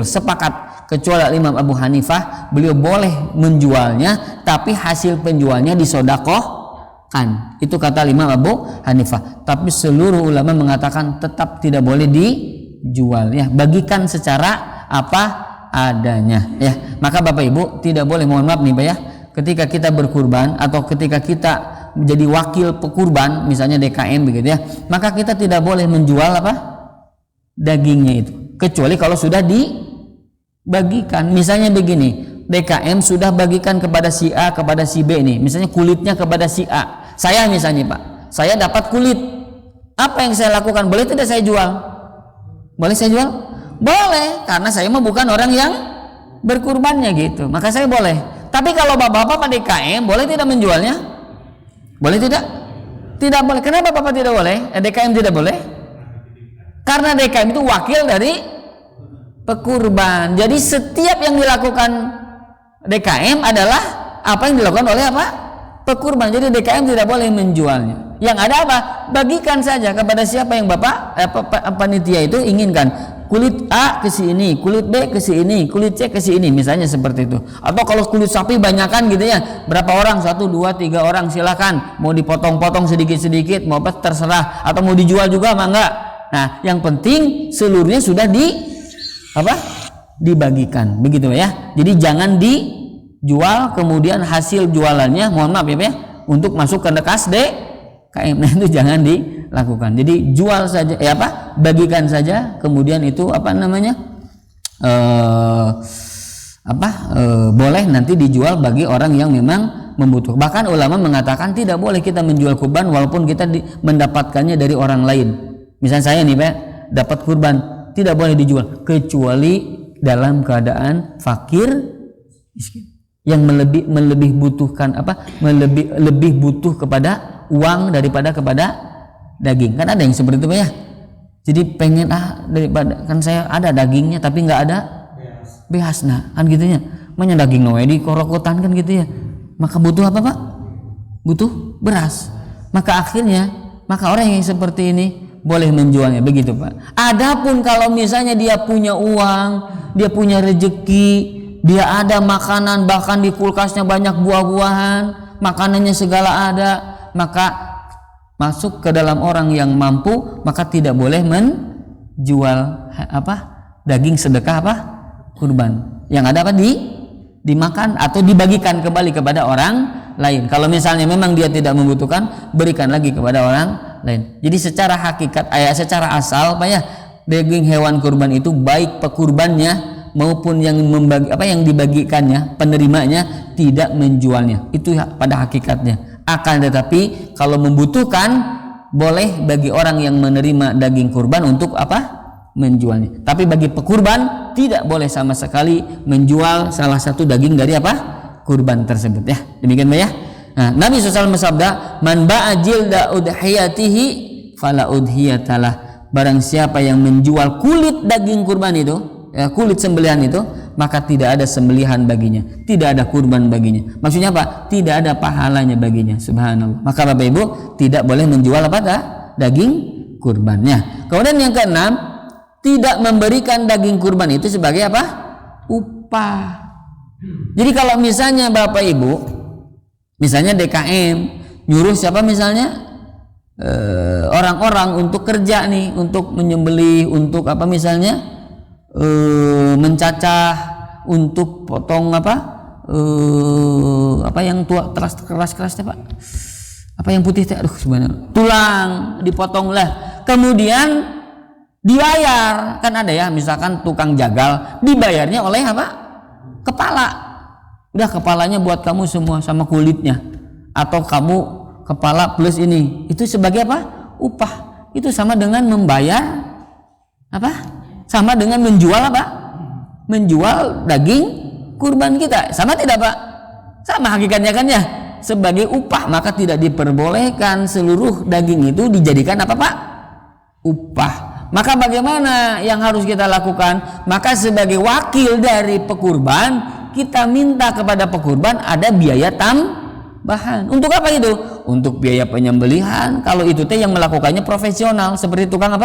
sepakat kecuali Imam Abu Hanifah, beliau boleh menjualnya tapi hasil penjualnya disodakohkan. Itu kata Imam Abu Hanifah. Tapi seluruh ulama mengatakan tetap tidak boleh dijual ya, bagikan secara apa adanya ya. Maka Bapak Ibu tidak boleh, mohon maaf nih Pak ya, ketika kita berkurban atau ketika kita menjadi wakil pekurban, misalnya DKM begitu ya, maka kita tidak boleh menjual dagingnya itu, kecuali kalau sudah dibagikan. Misalnya begini, DKM sudah bagikan kepada si A, kepada si B nih, misalnya kulitnya kepada si A. Saya misalnya Pak, saya dapat kulit, apa yang saya lakukan? Boleh tidak saya jual? Boleh saya jual? Boleh, karena saya mah bukan orang yang berkurbannya gitu, maka saya boleh. Tapi kalau bapak-bapak DKM boleh tidak menjualnya? Boleh tidak? Tidak boleh. Kenapa bapak tidak boleh? DKM tidak boleh? Karena DKM itu wakil dari pekurban. Jadi setiap yang dilakukan DKM adalah apa yang dilakukan oleh pekurban. Jadi DKM tidak boleh menjualnya. Yang ada bagikan saja kepada siapa yang bapak panitia itu inginkan. Kulit A ke sini, kulit B ke sini, kulit C ke sini, misalnya seperti itu. Atau kalau kulit sapi banyakan gitu ya, berapa orang? 1, 2, 3 orang, silakan. Mau dipotong-potong sedikit-sedikit, mau terserah. Atau mau dijual juga enggak. Nah, yang penting seluruhnya sudah dibagikan, begitu ya. Jadi jangan dijual kemudian hasil jualannya, mohon maaf ya, untuk masuk ke kas DKM. Nah, itu jangan dilakukan. Jadi jual saja, bagikan saja, kemudian itu boleh nanti dijual bagi orang yang memang membutuhkan. Bahkan ulama mengatakan tidak boleh kita menjual kurban walaupun kita mendapatkannya dari orang lain. Misalnya saya nih Pak, dapat kurban, tidak boleh dijual kecuali dalam keadaan fakir miskin yang lebih butuhkan lebih butuh kepada uang daripada kepada daging. Kan ada yang seperti itu Pak ya. Jadi pengen daripada kan saya ada dagingnya tapi nggak ada behasna kan gitunya. Mana daging noe di korokotan kan gitu ya. Maka butuh apa Pak? Butuh beras. Maka orang yang seperti ini boleh menjualnya, begitu Pak. Adapun kalau misalnya dia punya uang, dia punya rezeki, dia ada makanan, bahkan di kulkasnya banyak buah-buahan, makanannya segala ada, maka masuk ke dalam orang yang mampu, maka tidak boleh menjual daging sedekah kurban yang ada dimakan atau dibagikan kembali kepada orang lain. Kalau misalnya memang dia tidak membutuhkan, berikan lagi kepada orang lain. Jadi secara hakikat secara asal daging hewan kurban itu baik pekurbannya maupun yang yang dibagikannya, penerimanya tidak menjualnya. Itu pada hakikatnya. Akan tetapi kalau membutuhkan, boleh bagi orang yang menerima daging kurban untuk menjualnya. Tapi bagi pekurban tidak boleh sama sekali menjual salah satu daging dari kurban tersebut ya. Demikian ya. Nah, Nabi SAW bersabda, "Man ba'a jilda udhiyatihi fala udhiyatalah." Barang siapa yang menjual kulit daging kurban itu, kulit sembelihan itu, maka tidak ada sembelihan baginya, tidak ada kurban baginya. Maksudnya apa? Tidak ada pahalanya baginya. Subhanallah. Maka Bapak Ibu tidak boleh menjual daging kurbannya. Kemudian yang keenam, tidak memberikan daging kurban itu sebagai upah. Jadi kalau misalnya Bapak Ibu, misalnya DKM nyuruh siapa misalnya orang-orang untuk kerja nih, untuk menyembelih, untuk misalnya mencacah, untuk potong yang tua keras-kerasnya Pak, yang putih teh, sebenarnya tulang dipotong lah, kemudian dibayar. Kan ada ya, misalkan tukang jagal dibayarnya oleh kepala, udah kepalanya buat kamu semua sama kulitnya, atau kamu kepala plus ini, itu sebagai upah. Itu sama dengan membayar sama dengan menjual menjual daging kurban kita. Sama tidak Pak? Sama hakikatnya kan ya, sebagai upah. Maka tidak diperbolehkan seluruh daging itu dijadikan Pak? Upah. Maka bagaimana yang harus kita lakukan? Maka sebagai wakil dari pekurban, kita minta kepada pekurban ada biaya tambahan. Untuk apa itu? Untuk biaya penyembelihan. Kalau itu yang melakukannya profesional, seperti tukang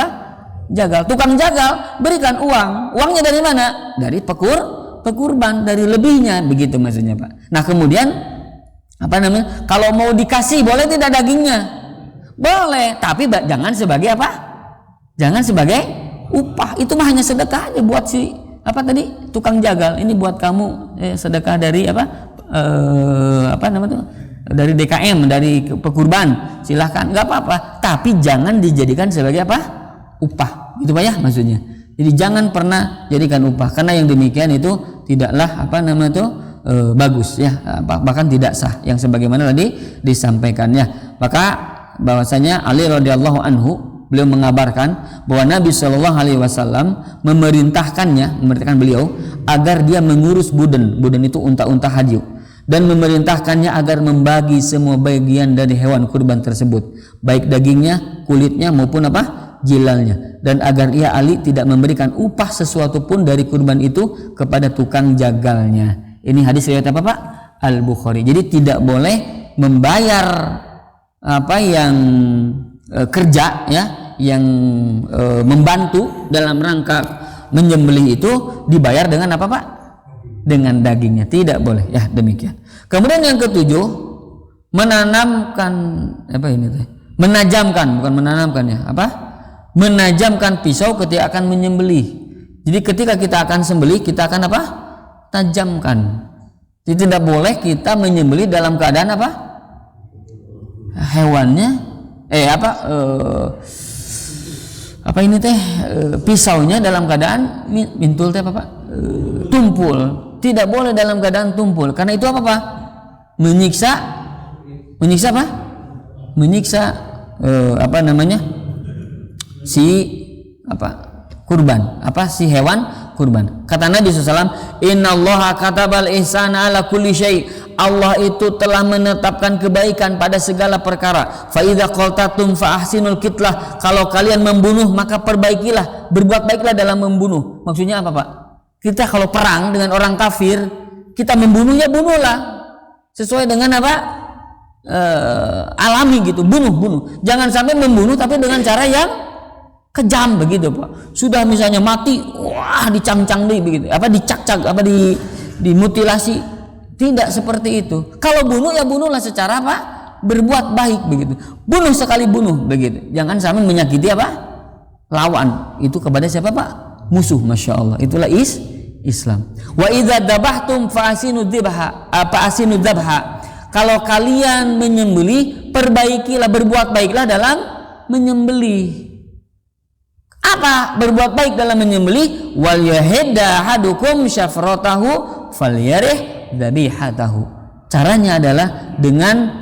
jagal. Tukang jagal berikan uang. Uangnya dari mana? Dari pekurban, dari lebihnya, begitu maksudnya Pak. Nah, kemudian kalau mau dikasih boleh tidak dagingnya? Boleh, tapi jangan sebagai jangan sebagai upah. Itu mah hanya sedekah aja buat si tukang jagal. Ini buat kamu sedekah dari dari DKM, dari pekurban, silahkan, nggak apa-apa. Tapi jangan dijadikan sebagai upah, gitu Pak ya maksudnya. Jadi jangan pernah jadikan upah, karena yang demikian itu tidaklah bagus ya, bahkan tidak sah, yang sebagaimana tadi disampaikannya. Maka bahwasanya Ali radhiyallahu anhu, beliau mengabarkan bahwa Nabi Shallallahu Alaihi Wasallam memerintahkan beliau agar dia mengurus budan itu unta-unta haji, dan memerintahkannya agar membagi semua bagian dari hewan kurban tersebut, baik dagingnya, kulitnya maupun jilalnya, dan agar ia Ali tidak memberikan upah sesuatu pun dari kurban itu kepada tukang jagalnya. Ini hadis riwayat Pak? Al-Bukhari. Jadi tidak boleh membayar yang kerja ya, yang membantu dalam rangka menyembelih itu dibayar dengan Pak? Dengan dagingnya. Tidak boleh ya, demikian. Kemudian yang ketujuh, menajamkan pisau ketika akan menyembelih. Jadi ketika kita akan sembelih, kita akan tajamkan. Jadi tidak boleh kita menyembelih dalam keadaan hewannya pisaunya dalam keadaan mintul tumpul. Tidak boleh dalam keadaan tumpul, karena itu menyiksa si hewan kurban. Kata Nabi SAW, innallaha katabal ihsana ala kulli syai'. Allah itu telah menetapkan kebaikan pada segala perkara. Fa idza qaltatum fa ahsinul kitlah. Kalau kalian membunuh maka perbaikilah, berbuat baiklah dalam membunuh. Maksudnya apa Pak? Kita kalau perang dengan orang kafir, kita membunuhnya, bunuhlah sesuai dengan alami gitu, bunuh. Jangan sampai membunuh tapi dengan cara yang kejam begitu Pak. Sudah misalnya mati, wah dicangcang deh begitu, dicak-cak, dimutilasi. Tidak seperti itu. Kalau bunuh ya bunuhlah secara apa? Berbuat baik begitu. Bunuh sekali bunuh begitu. Jangan sampai menyakiti apa? Lawan. Itu kepada siapa Pak? Musuh. Masya Allah. Itulah Islam. Wa idza dabahtum fa'asinu dzabha. Kalau kalian menyembelih, perbaikilah, berbuat baiklah dalam menyembelih. Apa berbuat baik dalam menyembelih? Wal yahidda ahadukum syafratahu falyarih dzabihatahu. Caranya adalah dengan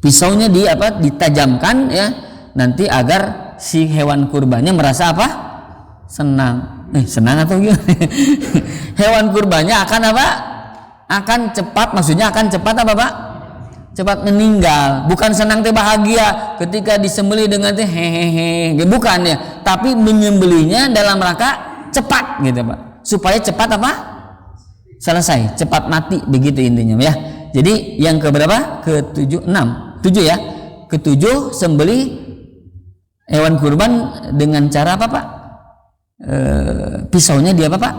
pisaunya ditajamkan ya, nanti agar si hewan kurbannya merasa apa? Senang. Senang atau gimana? Hewan kurbannya akan apa? Akan cepat, maksudnya akan cepat apa Pak? Cepat meninggal. Bukan senang teh bahagia ketika disembelih dengan teh hehehe, bukan ya, tapi menyembelihnya dalam rangka cepat gitu Pak, supaya cepat apa? Selesai, cepat mati, begitu intinya ya. Jadi yang keberapa? Ke-7 ya. Ke-7 sembelih hewan kurban dengan cara apa Pak? Pisaunya dia apa Pak?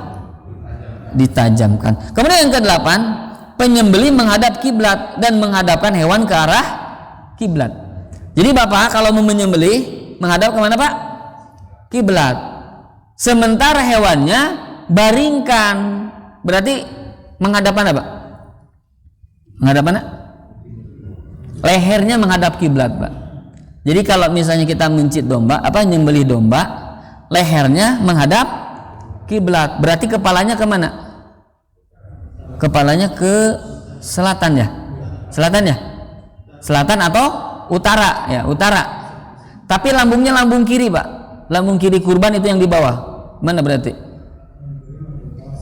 Ditajamkan. Kemudian yang ke-8, penyembelih menghadap kiblat dan menghadapkan hewan ke arah kiblat. Jadi Bapak kalau mau menyembelih menghadap kemana Pak? Kiblat. Sementara hewannya baringkan, berarti menghadap mana Pak? Menghadap mana? Lehernya menghadap kiblat Pak. Jadi kalau misalnya kita mencit domba, nyembelih domba, lehernya menghadap kiblat, berarti kepalanya kemana? Kepalanya ke selatan ya? Selatan atau utara ya? Utara. Tapi lambungnya lambung kiri Pak. Lambung kiri kurban itu yang di bawah. Mana berarti?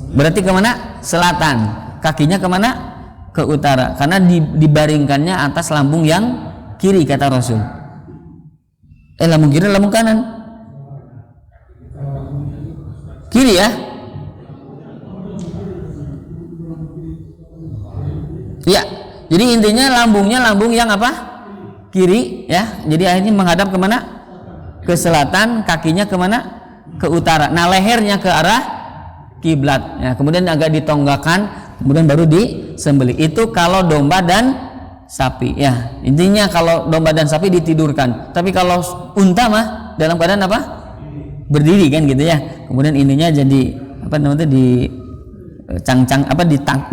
Berarti kemana? Selatan. Kakinya kemana? Ke utara. Karena dibaringkannya atas lambung yang kiri kata Rasul. Lambung kiri, lambung kanan. Kiri ya? Ya, jadi intinya lambungnya lambung yang apa? Kiri ya. Jadi akhirnya menghadap kemana? Ke selatan, kakinya kemana? Ke utara. Nah lehernya ke arah kiblat. Ya, kemudian agak ditonggakkan, kemudian baru disembelih. Itu kalau domba dan sapi. Ya, intinya kalau domba dan sapi ditidurkan. Tapi kalau unta mah dalam keadaan apa? Berdiri kan gitu ya. Kemudian ininya jadi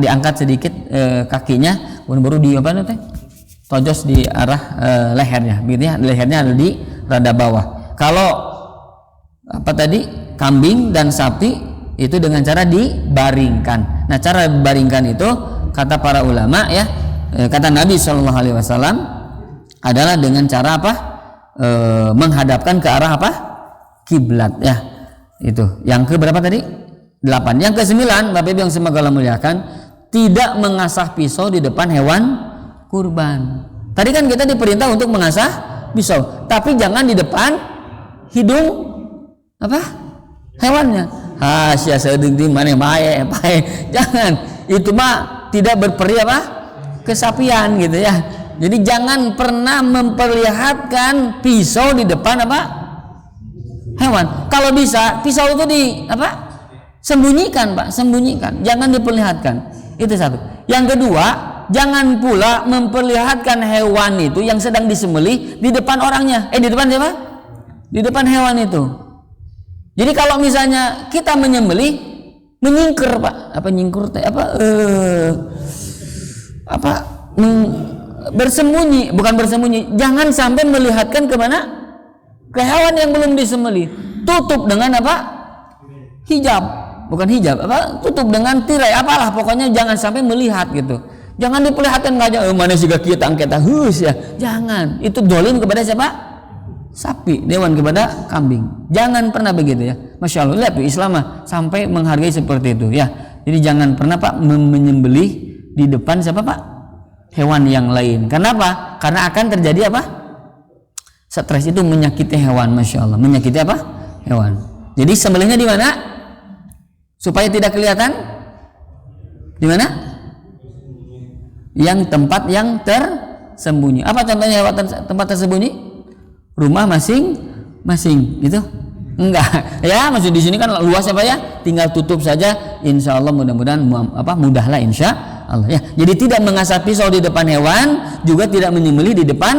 diangkat sedikit kakinya, kemudian baru tojos di arah lehernya, begitu ya. Lehernya ada di rada bawah. Kalau kambing dan sapi itu dengan cara dibaringkan. Nah cara baringkan itu kata para ulama ya, kata Nabi SAW adalah dengan cara apa? Menghadapkan ke arah apa? Kiblat ya. Itu yang ke berapa tadi? 8. Yang ke-9, Bapak Ibu yang semoga Allah muliakan, tidak mengasah pisau di depan hewan kurban. Tadi kan kita diperintah untuk mengasah pisau, tapi jangan di depan hidung hewannya. Sia sedeng di mana bae. Jangan. Itu mah tidak berperi kesapian gitu ya. Jadi jangan pernah memperlihatkan pisau di depan hewan. Kalau bisa pisau itu sembunyikan Pak, sembunyikan, jangan diperlihatkan. Itu satu. Yang kedua, jangan pula memperlihatkan hewan itu yang sedang disembelih di depan orangnya. Di depan siapa? Di depan hewan itu. Jadi kalau misalnya kita menyembelih, menyingkir Pak, bersembunyi, bukan bersembunyi. Jangan sampai melihatkan kemana? Ke hewan yang belum disembelih. Tutup dengan hijab. Bukan hijab, tutup dengan tirai, apalah pokoknya jangan sampai melihat gitu. Jangan diperlihatkan aja, mana sih kita angkat ya. Jangan, itu dolim kepada siapa? Sapi, hewan kepada kambing. Jangan pernah begitu ya. Masya Allah, lihat tuh Islam sampai menghargai seperti itu ya. Jadi jangan pernah Pak menyembelih di depan siapa Pak? Hewan yang lain. Kenapa? Karena akan terjadi stres itu menyakiti hewan, Masya Allah. Menyakiti hewan. Jadi sembelihnya di mana? Supaya tidak kelihatan di mana? Yang tempat yang tersembunyi. Apa contohnya tempat tersembunyi? Rumah masing-masing gitu. Enggak, ya maksud di sini kan luas apa ya? Tinggal tutup saja. Insya Allah mudah-mudahan mudahlah insya Allah ya. Jadi tidak mengasah pisau di depan hewan, juga tidak menyembelih di depan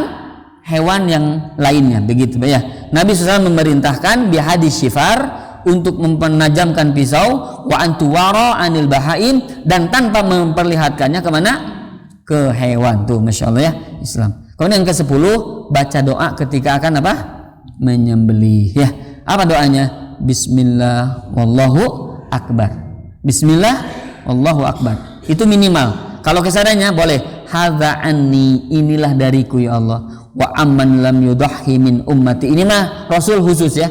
hewan yang lainnya. Begitu ya. Nabi SAW memerintahkan bi hadis syifar untuk mempenajamkan pisau wa antuwara anil bahaim, dan tanpa memperlihatkannya kemana? Ke hewan. Tuh masya Allah ya Islam. Kemudian yang ke-10, baca doa ketika akan apa? Menyembelih ya. Apa doanya? Bismillah wallahu akbar. Bismillah wallahu akbar. Itu minimal. Kalau kesananya boleh hadza anni, inilah dariku ya Allah. Wa amman lam yudahhi min ummati. Ini mah Rasul khusus ya.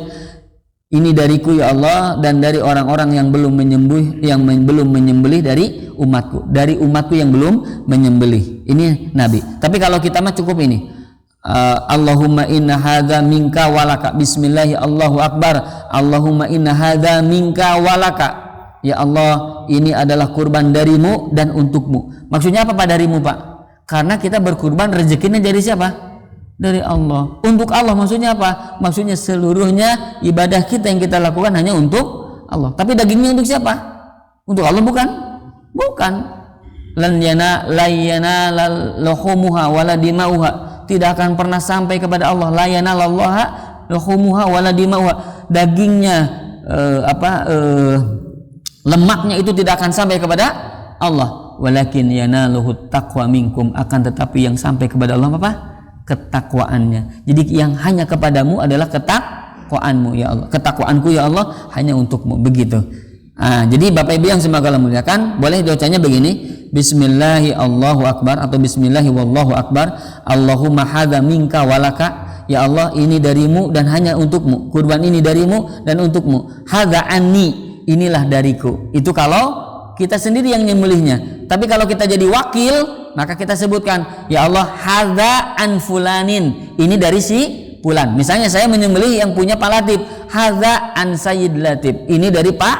Ini dariku ya Allah, dan dari orang-orang yang belum menyembelih dari umatku. Dari umatku yang belum menyembelih. Ini Nabi. Tapi kalau kita mah cukup ini. Allahumma inna hadza minka walaka. Bismillahi Allahu akbar. Allahumma inna hadza minka walaka. Ya Allah, ini adalah kurban darimu dan untukmu. Maksudnya apa Pak darimu Pak? Karena kita berkurban, rezekinya dari siapa? Dari Allah. Untuk Allah maksudnya apa? Maksudnya seluruhnya ibadah kita yang kita lakukan hanya untuk Allah. Tapi dagingnya untuk siapa? Untuk Allah bukan? Bukan. Lan yana lahumuha wala dimauha. Tidak akan pernah sampai kepada Allah. La yanalallaha lahumuha wala dimauha. Dagingnya lemaknya itu tidak akan sampai kepada Allah. Walakin yanaluhu taqwa minkum, akan tetapi yang sampai kepada Allah apa? Ketakwaannya. Jadi yang hanya kepadamu adalah ketakwaanmu ya Allah. Ketakwaanku ya Allah hanya untukmu. Begitu. Jadi Bapak Ibu yang semoga Allah muliakan, boleh bacanya begini. Bismillahi Allahu akbar atau Bismillahi wallahu akbar. Allahumma hadza minka walaka. Ya Allah, ini darimu dan hanya untukmu. Kurban ini darimu dan untukmu. Hadza anni, inilah dariku. Itu kalau kita sendiri yang nyembelihnya. Tapi kalau kita jadi wakil, maka kita sebutkan, ya Allah, hadza an fulanin, ini dari si fulan. Misalnya saya menyembelih yang punya Pak Latif, hadza an Sayyid Latif, ini dari Pak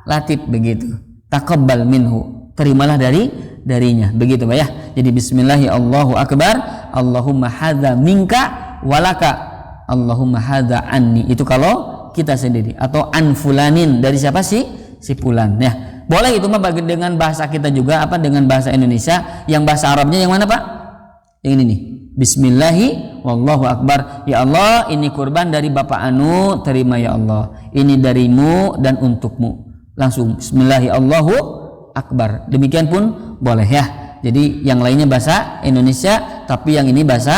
Latif. Begitu. Taqabbal minhu, terimalah darinya. Begitu Pak ya. Jadi bismillahi Allahu akbar. Allahumma hadza minka walaka. Allahumma hadza anni. Itu kalau kita sendiri. Atau an fulanin, dari siapa sih? Si fulan ya. Boleh itu mah dengan bahasa kita juga, dengan bahasa Indonesia. Yang bahasa Arabnya yang mana Pak? Yang ini nih. Bismillahi wallahu akbar. Ya Allah, ini kurban dari Bapak Anu, terima ya Allah. Ini darimu dan untukmu. Langsung Bismillahi Allahu akbar. Demikian pun boleh ya. Jadi yang lainnya bahasa Indonesia, tapi yang ini bahasa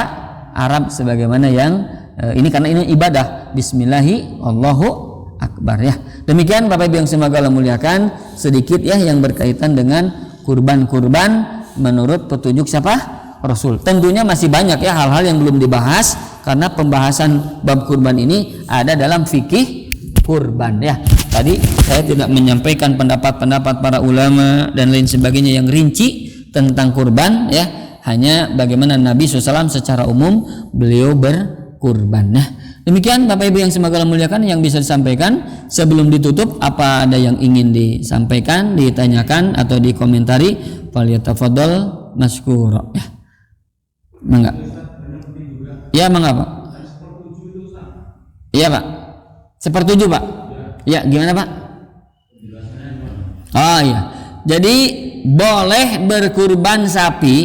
Arab sebagaimana yang ini, karena ini ibadah. Bismillahi Allahu akbar ya. Demikian Bapak Ibu yang semoga Allah muliakan, sedikit ya yang berkaitan dengan kurban-kurban menurut petunjuk siapa? Rasul. Tentunya masih banyak ya hal-hal yang belum dibahas, karena pembahasan bab kurban ini ada dalam fikih kurban ya. Tadi saya tidak menyampaikan pendapat-pendapat para ulama dan lain sebagainya yang rinci tentang kurban ya, hanya bagaimana Nabi SAW secara umum beliau berkurban ya. Demikian Bapak Ibu yang semoga Allah muliakan yang bisa disampaikan. Sebelum ditutup, apa ada yang ingin disampaikan, ditanyakan atau dikomentari? Falyatafadhal maskura ya. Mangga. Ya mangga Pak. Iya Pak. Sepertujuh Pak. Ya gimana Pak? Oh iya. Jadi boleh berkurban sapi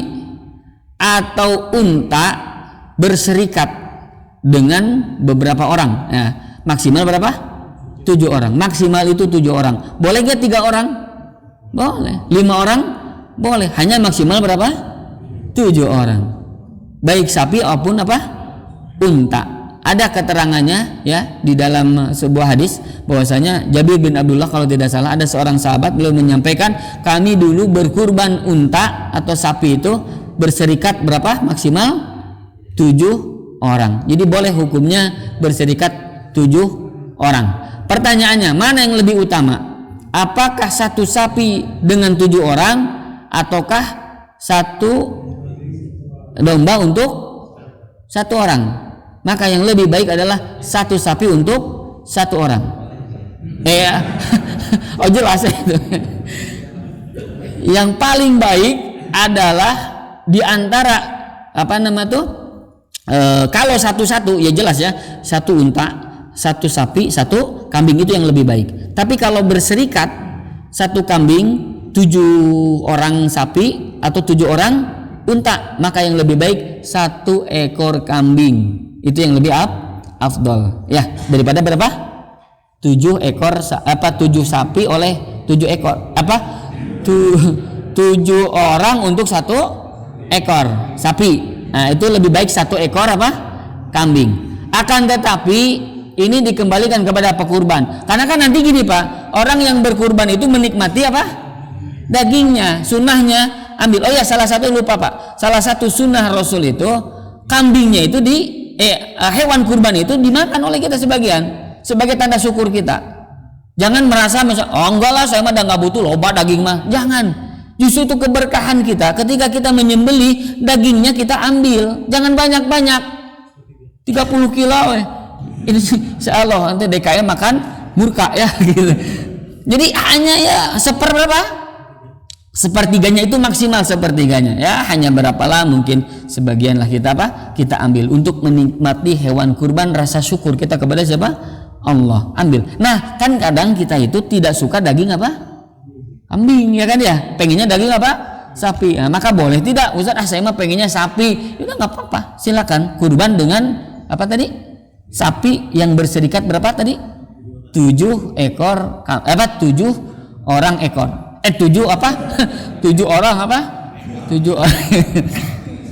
atau unta berserikat dengan beberapa orang ya. Maksimal berapa? 7 orang. Maksimal itu 7 orang. Boleh gak 3 orang? Boleh. 5 orang? Boleh. Hanya maksimal berapa? 7 orang. Baik sapi maupun apa? Unta. Ada keterangannya ya di dalam sebuah hadis bahwasanya Jabir bin Abdullah kalau tidak salah, ada seorang sahabat, beliau menyampaikan, kami dulu berkurban unta atau sapi itu berserikat berapa? Maksimal 7 orang. Jadi boleh hukumnya berserikat 7 orang. Pertanyaannya, mana yang lebih utama? Apakah satu sapi dengan 7 orang ataukah satu domba untuk 1 orang? Maka yang lebih baik adalah satu sapi untuk 1 orang. Ya. Oh jelas itu. Yang paling baik adalah di antara kalau satu-satu ya jelas ya, satu unta, satu sapi, satu kambing, itu yang lebih baik. Tapi kalau berserikat satu kambing 7 orang sapi atau 7 orang unta, maka yang lebih baik 1 ekor kambing. Itu yang lebih afdol ya, daripada berapa? 7 sapi oleh 7 ekor 7 orang untuk 1 ekor sapi. Nah, itu lebih baik 1 ekor kambing. Akan tetapi ini dikembalikan kepada pekurban, karena kan nanti gini Pak, orang yang berkurban itu menikmati dagingnya, sunnahnya ambil. Oh ya, salah satu lupa Pak, salah satu sunnah Rasul itu kambingnya itu hewan kurban itu dimakan oleh kita sebagai tanda syukur kita. Jangan merasa oh enggak lah, saya mah nggak butuh loba daging mah. Jangan, justru itu keberkahan kita ketika kita menyembelih, dagingnya kita ambil, jangan banyak-banyak 30 kilo ini insyaallah nanti DKM makan murka ya gitu. Jadi hanya ya sepertiganya itu maksimal, sepertiganya ya, hanya berapalah mungkin sebagian lah kita ambil untuk menikmati hewan kurban, rasa syukur kita kepada siapa? Allah, ambil. Nah kan kadang kita itu tidak suka daging kambing ya kan ya, pengennya daging sapi. Nah, maka boleh tidak Ustaz, saya mah pengennya sapi, udah nggak apa-apa, silakan kurban dengan sapi yang berserikat berapa tadi? 7 ekor 7 orang ekor 7 orang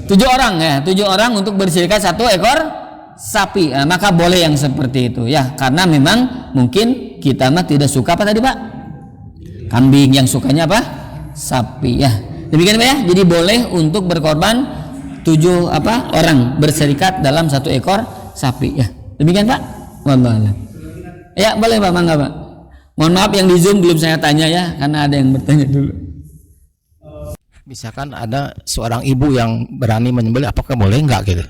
7 orang ya, 7 orang untuk berserikat 1 ekor sapi. Nah, maka boleh yang seperti itu ya, karena memang mungkin kita mah tidak suka tadi Pak? Kambing, yang sukanya sapi ya. Demikian Pak ya. Jadi boleh untuk berkorban 7 orang berserikat dalam 1 ekor sapi ya. Demikian Pak. Wallah. Ya, boleh Pak, mangga Pak. Mohon maaf yang di Zoom belum saya tanya ya, karena ada yang bertanya dulu. Misalkan ada seorang ibu yang berani menyembelih, apakah boleh enggak gitu?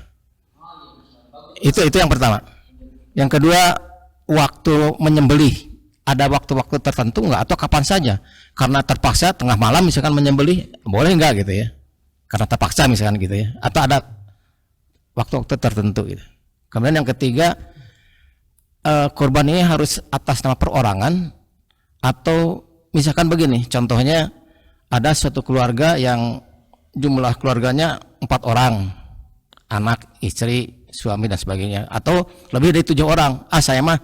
Itu yang pertama. Yang kedua, waktu menyembelih ada waktu-waktu tertentu enggak atau kapan saja? Karena terpaksa tengah malam misalkan menyembelih, boleh enggak gitu ya? Karena terpaksa misalkan gitu ya. Atau ada waktu-waktu tertentu gitu. Kemudian yang ketiga, korban ini harus atas nama perorangan, atau misalkan begini, contohnya ada suatu keluarga yang jumlah keluarganya 4 orang, anak, istri, suami dan sebagainya, atau lebih dari 7 orang. Saya mah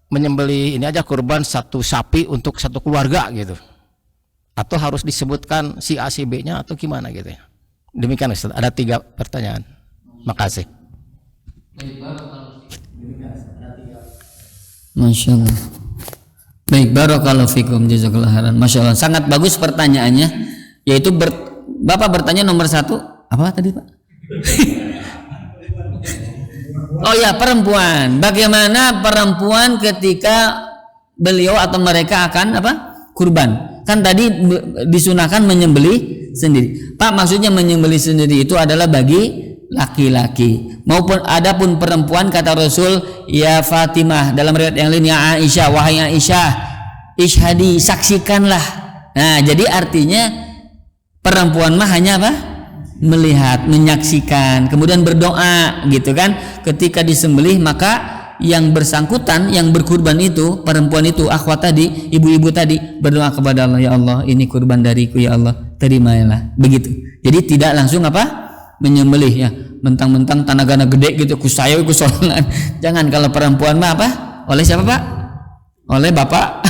menyembelih ini aja kurban 1 sapi untuk 1 keluarga gitu, atau harus disebutkan si A si B nya atau gimana gitu ya. Demikian Ustaz, ada 3 pertanyaan. Makasih. Masya Allah. Baik, barakallahu fikum, jazakallahu khairan. Masya Allah, sangat bagus pertanyaannya. Yaitu Bapak bertanya nomor 1 apa tadi Pak? Oh ya, perempuan. Bagaimana perempuan ketika beliau atau mereka akan kurban? Kan tadi disunahkan menyembelih sendiri. Pak, maksudnya menyembelih sendiri itu adalah bagi laki-laki, maupun adapun perempuan kata Rasul, ya Fatimah, dalam riwayat yang lain, ya Aisyah, wahai Aisyah, ishadi, saksikanlah. Nah, jadi artinya perempuan mah hanya melihat, menyaksikan, kemudian berdoa gitu kan. Ketika disembelih maka yang bersangkutan, yang berkurban itu, perempuan itu, akhwat tadi, ibu-ibu tadi, berdoa kepada Allah, ya Allah, ini kurban dariku, ya Allah, terimalah. Begitu. Jadi tidak langsung menyembelih ya, mentang-mentang tanagana gede gitu, kusayo kusolangan. Jangan. Kalau perempuan mah oleh siapa Pak? Oleh Bapak.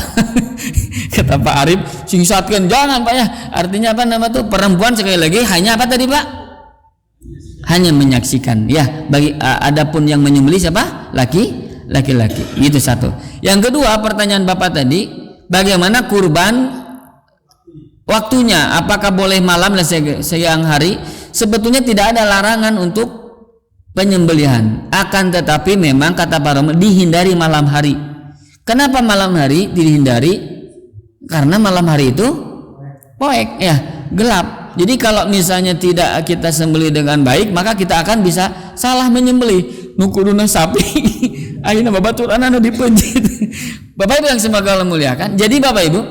Kata Pak Arif, singsatkan, jangan Pak ya. Artinya perempuan sekali lagi hanya tadi Pak? Hanya menyaksikan ya. Bagi adapun yang menyembelih siapa? Laki-laki. Itu satu. Yang kedua, pertanyaan Bapak tadi, bagaimana kurban waktunya? Apakah boleh malam dan siang hari? Sebetulnya tidak ada larangan untuk penyembelihan, akan tetapi memang kata para ulama dihindari malam hari. Kenapa malam hari dihindari? Karena malam hari itu poek ya, gelap. Jadi kalau misalnya tidak kita sembelih dengan baik, maka kita akan bisa salah menyembelih. Nukuduna sapi ayeuna babaturan anu dipeunjit. Bapak Ibu yang semoga Allah muliakan. Jadi Bapak Ibu,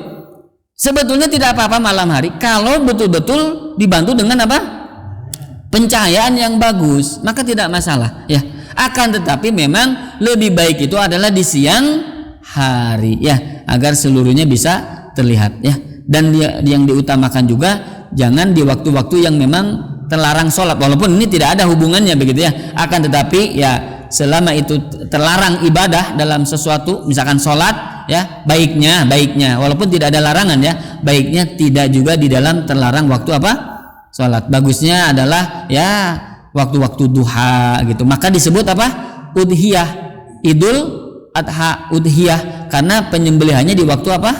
sebetulnya tidak apa-apa malam hari kalau betul-betul dibantu dengan pencahayaan yang bagus, maka tidak masalah ya. Akan tetapi memang lebih baik itu adalah di siang hari ya, agar seluruhnya bisa terlihat ya. Dan yang diutamakan juga jangan di waktu-waktu yang memang terlarang sholat, walaupun ini tidak ada hubungannya begitu ya. Akan tetapi ya selama itu terlarang ibadah dalam sesuatu, misalkan sholat ya, baiknya walaupun tidak ada larangan ya, baiknya tidak juga di dalam terlarang waktu apa? Sholat. Bagusnya adalah ya waktu-waktu duha gitu. Maka disebut apa? Udhiyah, Idul Adha, udhiyah, karena penyembelihannya di waktu apa?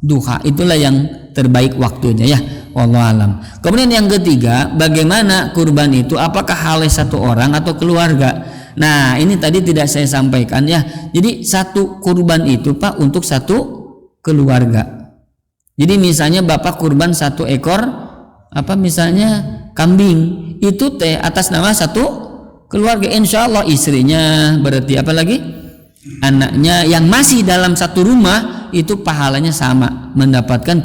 Duha. Itulah yang terbaik waktunya ya. Wallahu alam. Kemudian yang ketiga, bagaimana kurban itu? Apakah halal satu orang atau keluarga? Nah, ini tadi tidak saya sampaikan ya. Jadi satu kurban itu Pak untuk satu keluarga. Jadi misalnya Bapak kurban 1 ekor apa misalnya kambing, itu atas nama satu keluarga, insya Allah istrinya, berarti apa lagi anaknya yang masih dalam satu rumah itu pahalanya sama, mendapatkan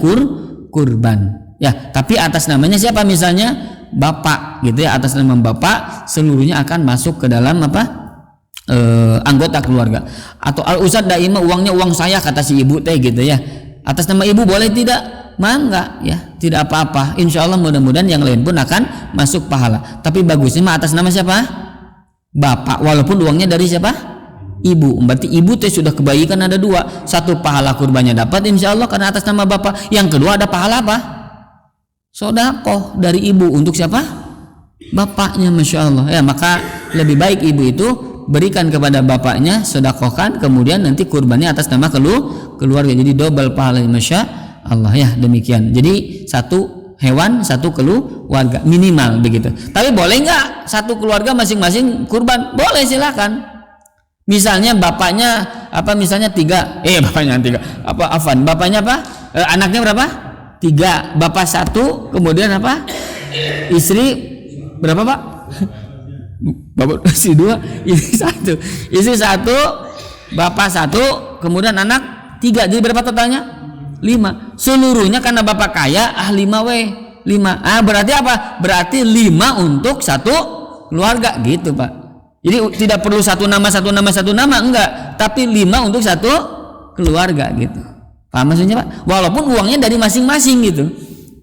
kurban ya. Tapi atas namanya siapa, misalnya bapak gitu ya, atas nama bapak seluruhnya akan masuk ke dalam apa anggota keluarga. Atau Ustadz Daima uangnya uang saya kata si ibu teh gitu ya, atas nama ibu boleh tidak? Mangga ya, tidak apa-apa, insya Allah mudah-mudahan yang lain pun akan masuk pahala. Tapi bagusnya mah atas nama siapa? Bapak, walaupun uangnya dari siapa? Ibu. Berarti ibu teh sudah kebaikan ada 2, satu pahala kurbannya dapat insya Allah karena atas nama bapak, yang kedua ada pahala apa? Sedekah dari ibu untuk siapa? Bapaknya, masya Allah ya. Maka lebih baik ibu itu berikan kepada bapaknya, sedekahkan, kemudian nanti kurbannya atas nama keluarga, jadi double pahalanya, masya Allah ya. Demikian, jadi satu hewan satu keluarga minimal begitu. Tapi boleh nggak satu keluarga masing-masing kurban? Boleh, silakan. Misalnya bapaknya apa, misalnya 3, bapaknya 3 apa, afan, bapaknya apa, anaknya berapa? 3, bapak 1, kemudian apa, istri berapa Pak? Bapak istri 2, istri 1, bapak 1, kemudian anak 3, jadi berapa totalnya? 5. Seluruhnya karena bapak kaya 5 berarti apa? Berarti 5 untuk satu keluarga gitu Pak. Jadi tidak perlu satu nama enggak, tapi 5 untuk satu keluarga gitu. Paham maksudnya Pak? Walaupun uangnya dari masing-masing gitu,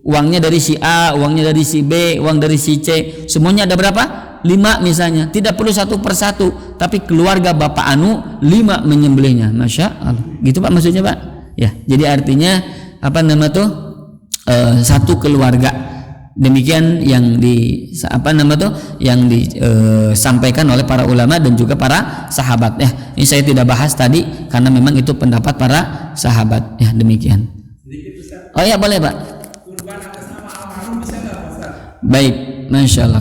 uangnya dari si A, uangnya dari si B, uang dari si C, semuanya ada berapa? 5 misalnya. Tidak perlu satu persatu, tapi keluarga bapak anu 5 menyembelihnya, masya Allah gitu Pak maksudnya Pak ya. Jadi artinya apa nama tuh satu keluarga. Demikian yang disampaikan oleh para ulama dan juga para sahabat ya. Ini saya tidak bahas tadi karena memang itu pendapat para sahabat ya. Demikian. Oh ya, boleh Pak. Baik, masya Allah.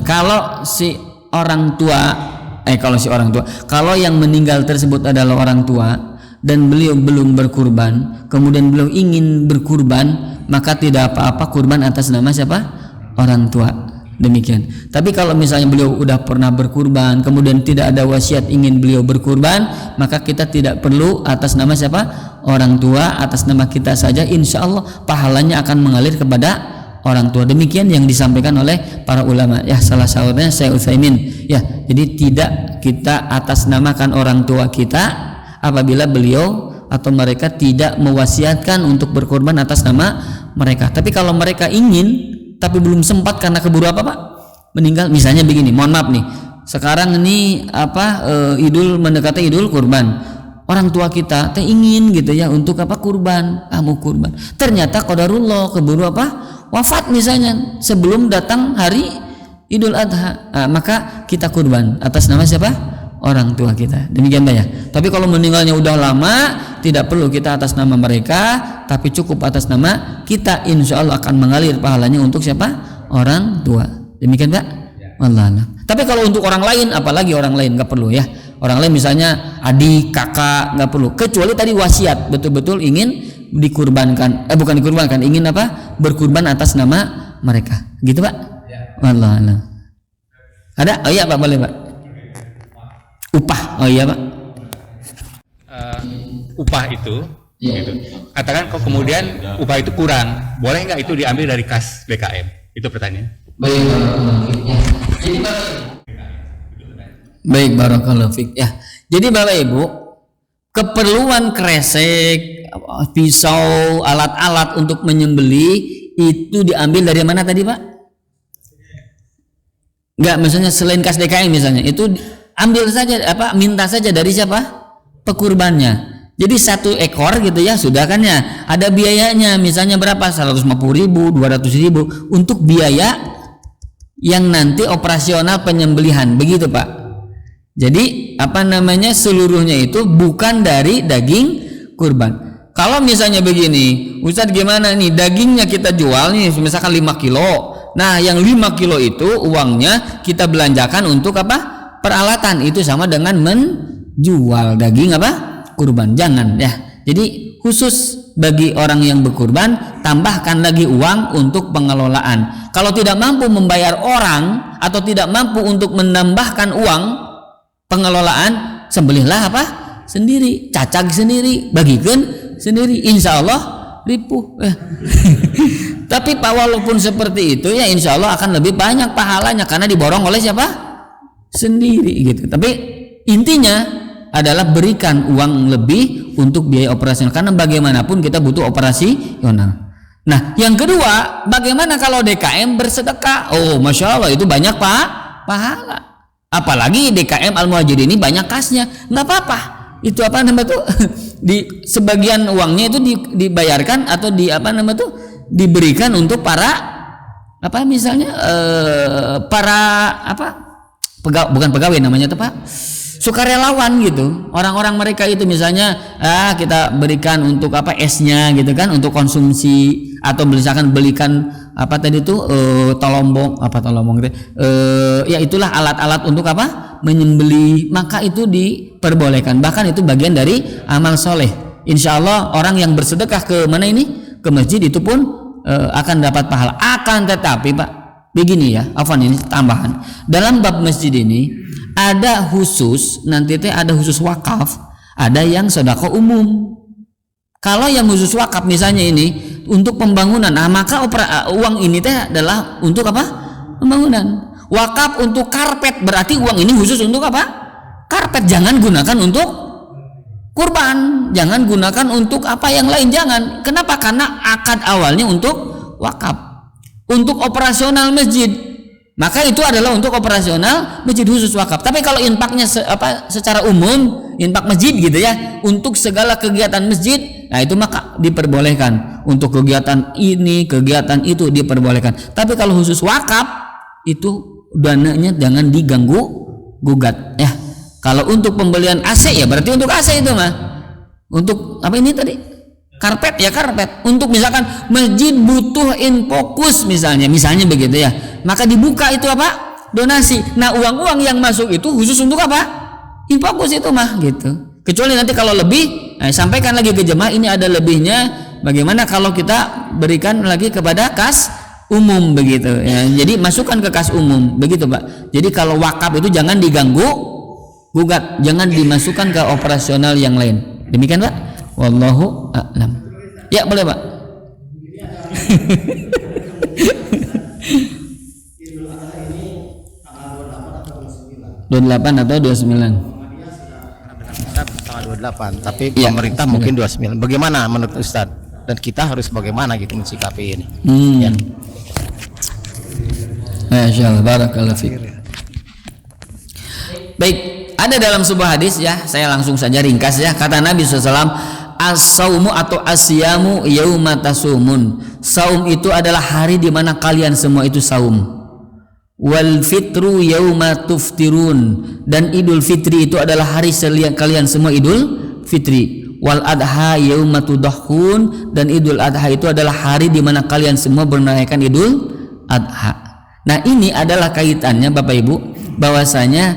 Kalau yang meninggal tersebut adalah orang tua dan beliau belum berkurban, kemudian beliau ingin berkurban, maka tidak apa-apa kurban atas nama siapa? Orang tua. Demikian. Tapi kalau misalnya beliau udah pernah berkurban, kemudian tidak ada wasiat ingin beliau berkurban, maka kita tidak perlu atas nama siapa? Orang tua, atas nama kita saja, insya Allah pahalanya akan mengalir kepada orang tua. Demikian yang disampaikan oleh para ulama ya, salah satunya Syekh Utsaimin ya. Jadi tidak kita atas namakan orang tua kita apabila beliau atau mereka tidak mewasiatkan untuk berkorban atas nama mereka. Tapi kalau mereka ingin tapi belum sempat karena keburu apa Pak? Meninggal. Misalnya begini, mohon maaf nih, sekarang ini mendekati Idul Kurban. Orang tua kita teh ingin gitu ya untuk apa? Kurban, mau kurban. Ternyata qadarullah keburu apa? Wafat misalnya sebelum datang hari Idul Adha. Maka kita kurban atas nama siapa? Orang tua kita. Demikian Pak ya. Tapi kalau meninggalnya udah lama, tidak perlu kita atas nama mereka, tapi cukup atas nama kita, insya Allah akan mengalir pahalanya untuk siapa? Orang tua. Demikian Pak? Wallah. Tapi kalau untuk orang lain, apalagi orang lain nggak perlu ya. Orang lain misalnya adik, kakak, nggak perlu. Kecuali tadi wasiat, betul-betul ingin dikurbankan, bukan dikurbankan, ingin apa? Berkurban atas nama mereka. Gitu Pak? Wallah. Ada? Oh iya Pak, boleh Pak. Upah, oh iya Pak. Upah itu, gitu. Katakan kok kemudian upah itu kurang, boleh nggak itu diambil dari kas BKM? Itu pertanyaan. Baik, ya. Jadi Pak, Baik, barakallahu fik. Ya. Jadi Bapak Ibu, keperluan kresek, pisau, alat-alat untuk menyembelih itu diambil dari mana tadi, Pak? Enggak, misalnya selain kas DKM misalnya, itu ambil saja minta saja dari siapa? Pekurbannya. Jadi 1 ekor gitu ya, sudah kan ya, ada biayanya misalnya berapa? 150.000, 200.000 untuk biaya yang nanti operasional penyembelihan, begitu Pak. Jadi seluruhnya itu bukan dari daging kurban. Kalau misalnya begini, Ustadz gimana nih, dagingnya kita jual nih misalkan 5 kilo. Nah yang 5 kilo itu uangnya kita belanjakan untuk peralatan, itu sama dengan menjual daging kurban. Jangan ya. Jadi khusus bagi orang yang berkurban, tambahkan lagi uang untuk pengelolaan. Kalau tidak mampu membayar orang atau tidak mampu untuk menambahkan uang pengelolaan, sembelihlah sendiri, cacag sendiri, bagikan sendiri, insya Allah ripuh. Tapi Pak, walaupun seperti itu ya insya Allah akan lebih banyak pahalanya karena diborong oleh siapa? Sendiri gitu. Tapi intinya adalah berikan uang lebih untuk biaya operasional, karena bagaimanapun kita butuh operasional. Nah yang kedua, bagaimana kalau DKM bersedekah? Oh masya Allah, itu banyak pahala. Apalagi DKM Al-Muhajirin ini banyak kasnya, nggak apa-apa. Itu di sebagian uangnya itu dibayarkan atau diberikan untuk para misalnya bukan pegawai namanya Pak, sukarelawan gitu. Orang-orang mereka itu misalnya kita berikan untuk esnya gitu kan, untuk konsumsi, atau misalkan belikan tolombong gitu. Ya itulah alat-alat untuk menyembelih, maka itu diperbolehkan. Bahkan itu bagian dari amal soleh. Insya Allah orang yang bersedekah ke mana ini, ke masjid, itu pun akan dapat pahala. Akan tetapi Pak, begini ya, ini tambahan dalam bab masjid ini. Ada khusus, nanti ada khusus wakaf, ada yang sedekah umum. Kalau yang khusus wakaf misalnya ini untuk pembangunan, maka uang ini adalah untuk pembangunan. Wakaf untuk karpet, berarti uang ini khusus untuk karpet. Jangan gunakan untuk kurban, jangan gunakan untuk yang lain, jangan. Kenapa? Karena akad awalnya untuk wakaf, untuk operasional masjid. Maka itu adalah untuk operasional masjid khusus wakaf. Tapi kalau infaknya secara umum, infak masjid gitu ya, untuk segala kegiatan masjid, nah itu maka diperbolehkan. Untuk kegiatan ini, kegiatan itu diperbolehkan. Tapi kalau khusus wakaf, itu dananya jangan diganggu gugat ya. Kalau untuk pembelian AC ya berarti untuk AC itu mah. Untuk ini tadi? Karpet ya karpet. Untuk misalkan masjid butuh infokus misalnya begitu ya, maka dibuka itu donasi. Nah uang-uang yang masuk itu khusus untuk infokus itu mah gitu. Kecuali nanti kalau lebih, sampaikan lagi ke jemaah, ini ada lebihnya, bagaimana kalau kita berikan lagi kepada kas umum begitu ya. Jadi masukkan ke kas umum begitu Pak. Jadi kalau wakaf itu jangan diganggu gugat, jangan dimasukkan ke operasional yang lain. Demikian Pak. Wallahu a'lam. Ya boleh Pak. 28 atau 29? Tanggal 28, tapi pemerintah mungkin 29. Bagaimana menurut Ustadz? Dan kita harus bagaimana gitu mensikapi ini? Ya. Masyaallah, barakallahu fiik. Baik, ada dalam sebuah hadis ya, saya langsung saja ringkas ya. Kata Nabi SAW, as-saumu atau asyamu yauma tasumun. Saum itu adalah hari di mana kalian semua itu saum. Wal fitru yauma tuftirun, dan Idul Fitri itu adalah hari kalian semua Idul Fitri. Wal adha yauma tudahhun, dan Idul Adha itu adalah hari di mana kalian semua merayakan Idul Adha. Nah, ini adalah kaitannya Bapak Ibu, bahwasanya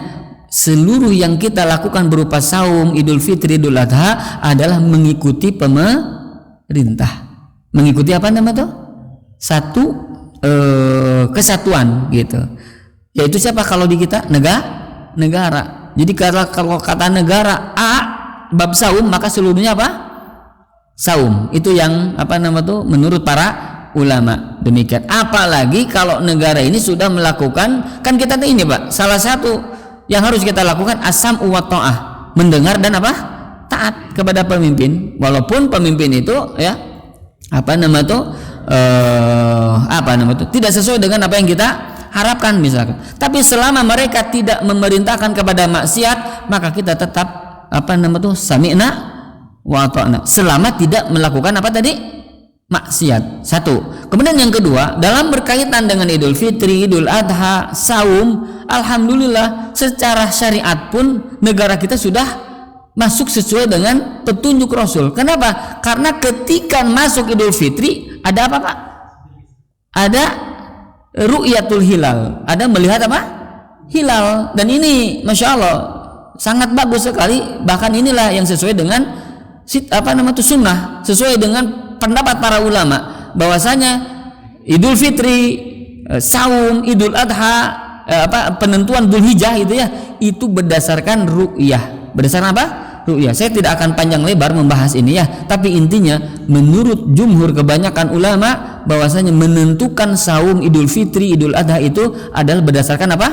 seluruh yang kita lakukan berupa saum, Idul Fitri, Idul Adha adalah mengikuti pemerintah. Mengikuti satu kesatuan gitu. Yaitu siapa kalau di kita? Negara. Jadi kalau kata negara bab saum, maka seluruhnya saum. Itu yang menurut para ulama. Demikian. Apalagi kalau negara ini sudah melakukan, kan kita ini Pak, salah satu yang harus kita lakukan as-sam'u wa ta'ah, mendengar dan apa? Taat kepada pemimpin, walaupun pemimpin itu ya tidak sesuai dengan apa yang kita harapkan misalkan. Tapi selama mereka tidak memerintahkan kepada maksiat, maka kita tetap sami'na wa ata'na, selama tidak melakukan apa tadi? Maksiat. Satu. Kemudian yang kedua, dalam berkaitan dengan Idul Fitri, Idul Adha, saum, alhamdulillah secara syariat pun negara kita sudah masuk sesuai dengan petunjuk Rasul. Kenapa? Karena ketika masuk Idul Fitri ada apa, Pak? Ada ru'yatul hilal, ada melihat apa? Hilal. Dan ini Masya Allah sangat bagus sekali. Bahkan inilah yang sesuai dengan sunnah, sesuai dengan pendapat para ulama, bahwasanya Idul Fitri, saum, Idul Adha, penentuan Dzulhijjah itu ya, itu berdasarkan ru'yah. Berdasarkan apa? Ru'yah. Saya tidak akan panjang lebar membahas ini ya, tapi intinya menurut jumhur kebanyakan ulama bahwasanya menentukan saum Idul Fitri, Idul Adha itu adalah berdasarkan apa?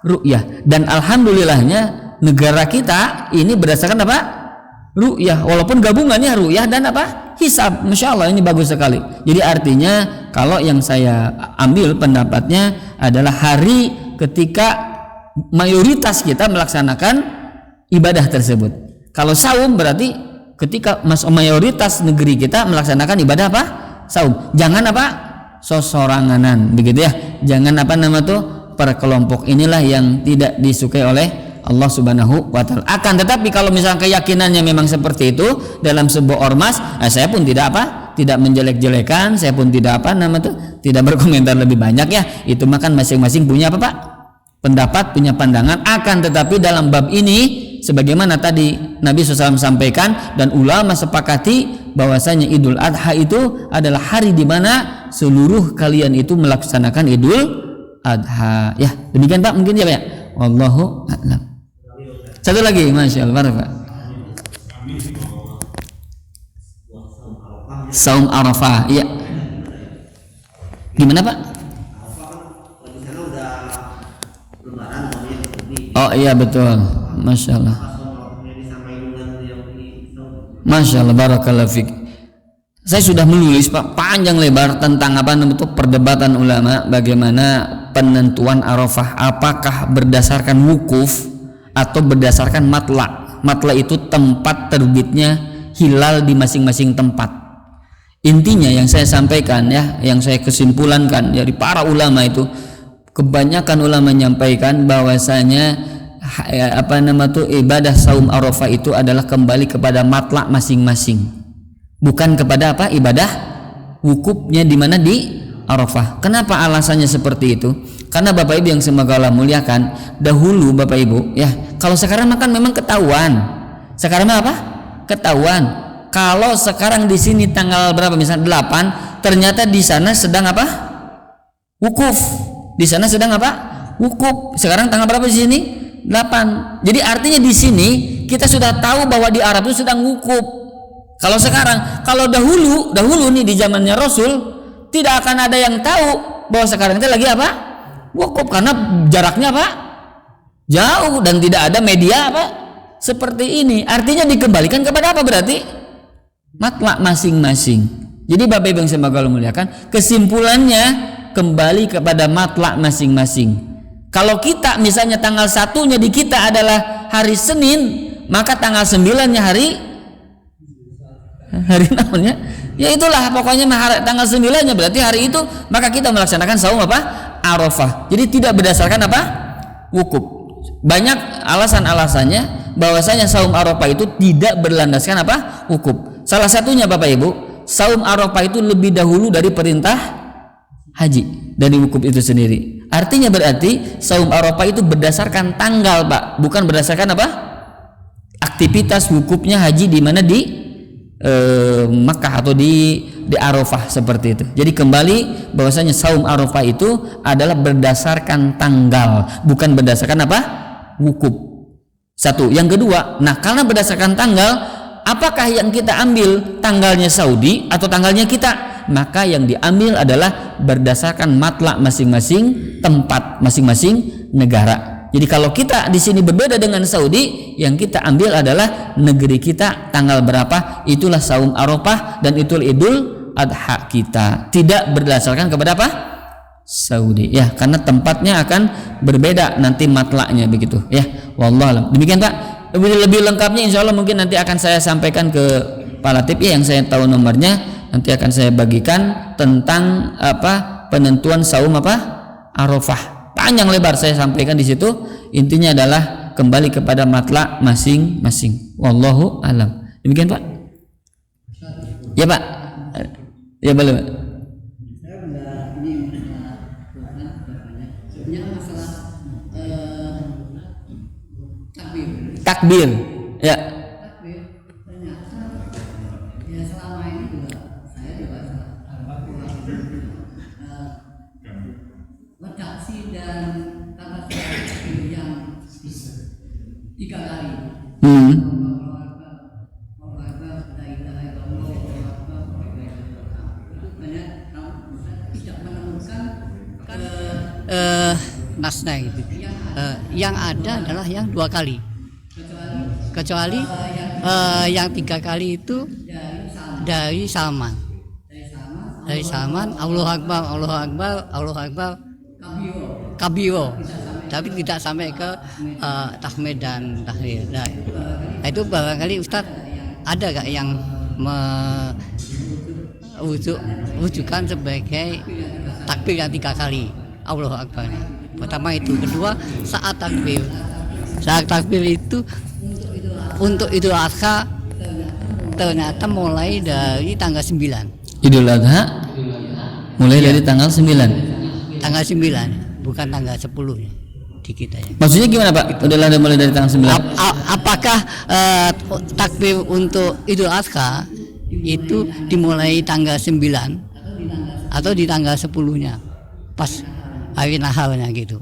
Ru'yah. Dan alhamdulillahnya negara kita ini berdasarkan apa? Ru'yah. Walaupun gabungannya ru'yah dan apa? Hisab. Masya Allah, ini bagus sekali. Jadi artinya kalau yang saya ambil pendapatnya adalah hari ketika mayoritas kita melaksanakan ibadah tersebut. Kalau saum berarti ketika mayoritas negeri kita melaksanakan ibadah apa? Saum. Jangan apa? Sosoranganan, begitu ya. Jangan perkelompok. Inilah yang tidak disukai oleh Allah Subhanahu wa Ta'ala. Akan tetapi kalau misalnya keyakinannya memang seperti itu dalam sebuah ormas, saya pun tidak menjelek-jelekan, saya pun tidak tidak berkomentar lebih banyak ya. Itu makan masing-masing punya apa, Pak? Pendapat, punya pandangan. Akan tetapi dalam bab ini sebagaimana tadi Nabi SAW sampaikan dan ulama sepakati bahwasanya Idul Adha itu adalah hari di mana seluruh kalian itu melaksanakan Idul Adha. Ya, demikian Pak mungkin ya Pak ya. Wallahu a'lam. Satu lagi, Masya Allah, Pak. Saum Arafah, iya. Gimana Pak? Oh iya betul, Masya Allah. Masya Allah, barakallahu fiik. Saya sudah menulis Pak panjang lebar tentang perdebatan ulama bagaimana penentuan Arafah, apakah berdasarkan wukuf atau berdasarkan matla. Matla itu tempat terbitnya hilal di masing-masing tempat. Intinya yang saya sampaikan ya, yang saya kesimpulankan dari para ulama itu, kebanyakan ulama menyampaikan bahwasanya ibadah saum Arafah itu adalah kembali kepada matla masing-masing, bukan kepada ibadah wukufnya di mana di Arafah. Kenapa alasannya seperti itu? Karena Bapak Ibu yang semoga Allah muliakan, dahulu Bapak Ibu ya, kalau sekarang makan memang ketahuan. Sekarang apa? Ketahuan. Kalau sekarang di sini tanggal berapa misalnya 8, ternyata di sana sedang apa? Wukuf. Di sana sedang apa? Wukuf. Sekarang tanggal berapa di sini? 8. Jadi artinya di sini kita sudah tahu bahwa di Arab itu sedang wukuf. Kalau sekarang, kalau dahulu nih di zamannya Rasul tidak akan ada yang tahu bahwa sekarang itu lagi apa? Wukuf, karena jaraknya apa? Jauh dan tidak ada media apa? Seperti ini. Artinya dikembalikan kepada apa berarti? Matla masing-masing. Jadi Bapak Ibu yang semoga Allah muliakan, kesimpulannya kembali kepada matla masing-masing. Kalau kita misalnya tanggal 1-nya di kita adalah hari Senin, maka tanggal 9-nya hari namanya ya itulah pokoknya tanggal 9-nya berarti hari itu, maka kita melaksanakan saum apa? Arafah. Jadi tidak berdasarkan apa? Wukuf. Banyak alasan-alasannya bahwasanya saum Arafah itu tidak berlandaskan apa? Wukuf. Salah satunya Bapak Ibu, saum Arafah itu lebih dahulu dari perintah haji, dari wukuf itu sendiri. Artinya berarti saum Arafah itu berdasarkan tanggal, Pak, bukan berdasarkan apa? Aktivitas wukufnya haji di mana di Makkah atau di Arafah seperti itu. Jadi kembali bahwasanya saum Arafah itu adalah berdasarkan tanggal, bukan berdasarkan apa? Wukuf. Satu. Yang kedua, nah karena berdasarkan tanggal, apakah yang kita ambil tanggalnya Saudi atau tanggalnya kita? Maka yang diambil adalah berdasarkan matla masing-masing tempat, masing-masing negara. Jadi kalau kita di sini berbeda dengan Saudi, yang kita ambil adalah negeri kita tanggal berapa, itulah saum Arafah dan itulah Idul Adha kita. Tidak berdasarkan kepada apa? Saudi. Ya, karena tempatnya akan berbeda nanti matlaknya begitu. Ya, wallahu. Demikian Pak. Lebih lengkapnya insya Allah mungkin nanti akan saya sampaikan ke Pak Latif ya, yang saya tahu nomornya nanti akan saya bagikan tentang apa penentuan saum apa Arafah. Panjang lebar saya sampaikan di situ. Intinya adalah kembali kepada matlak masing-masing. Wallahu alam. Demikian Pak. Ya Pak. Ya boleh Pak. Saya benda ini masalah takbir. Takbir. Ya. Takbir ternyata ya selama ini juga saya juga redaksi dan tata cara takbir yang 3 kali. Nasnya gitu. Yang ada adalah yang 2 kali. Kecuali yang 3 kali itu dari Salman. Dari Salman, Allahu Akbar, Allahu Akbar, Allahu Akbar, kabiro. Tapi tidak sampai ke tahmid dan tahlil. Nah, itu barangkali Ustadz ada gak yang rujukan sebagai takbir yang 3 kali Allahu Akbar. Pertama itu, kedua saat takbir itu untuk Idul Adha ternyata mulai dari tanggal 9. Idul Adha mulai dari tanggal 9. Tanggal 9, bukan tanggal 10 ya di kita ya. Maksudnya gimana Pak? Idul Adha mulai dari tanggal 9. Apakah takbir untuk Idul Adha itu dimulai tanggal 9 atau di tanggal 10-nya? Pas hari naharnya gitu.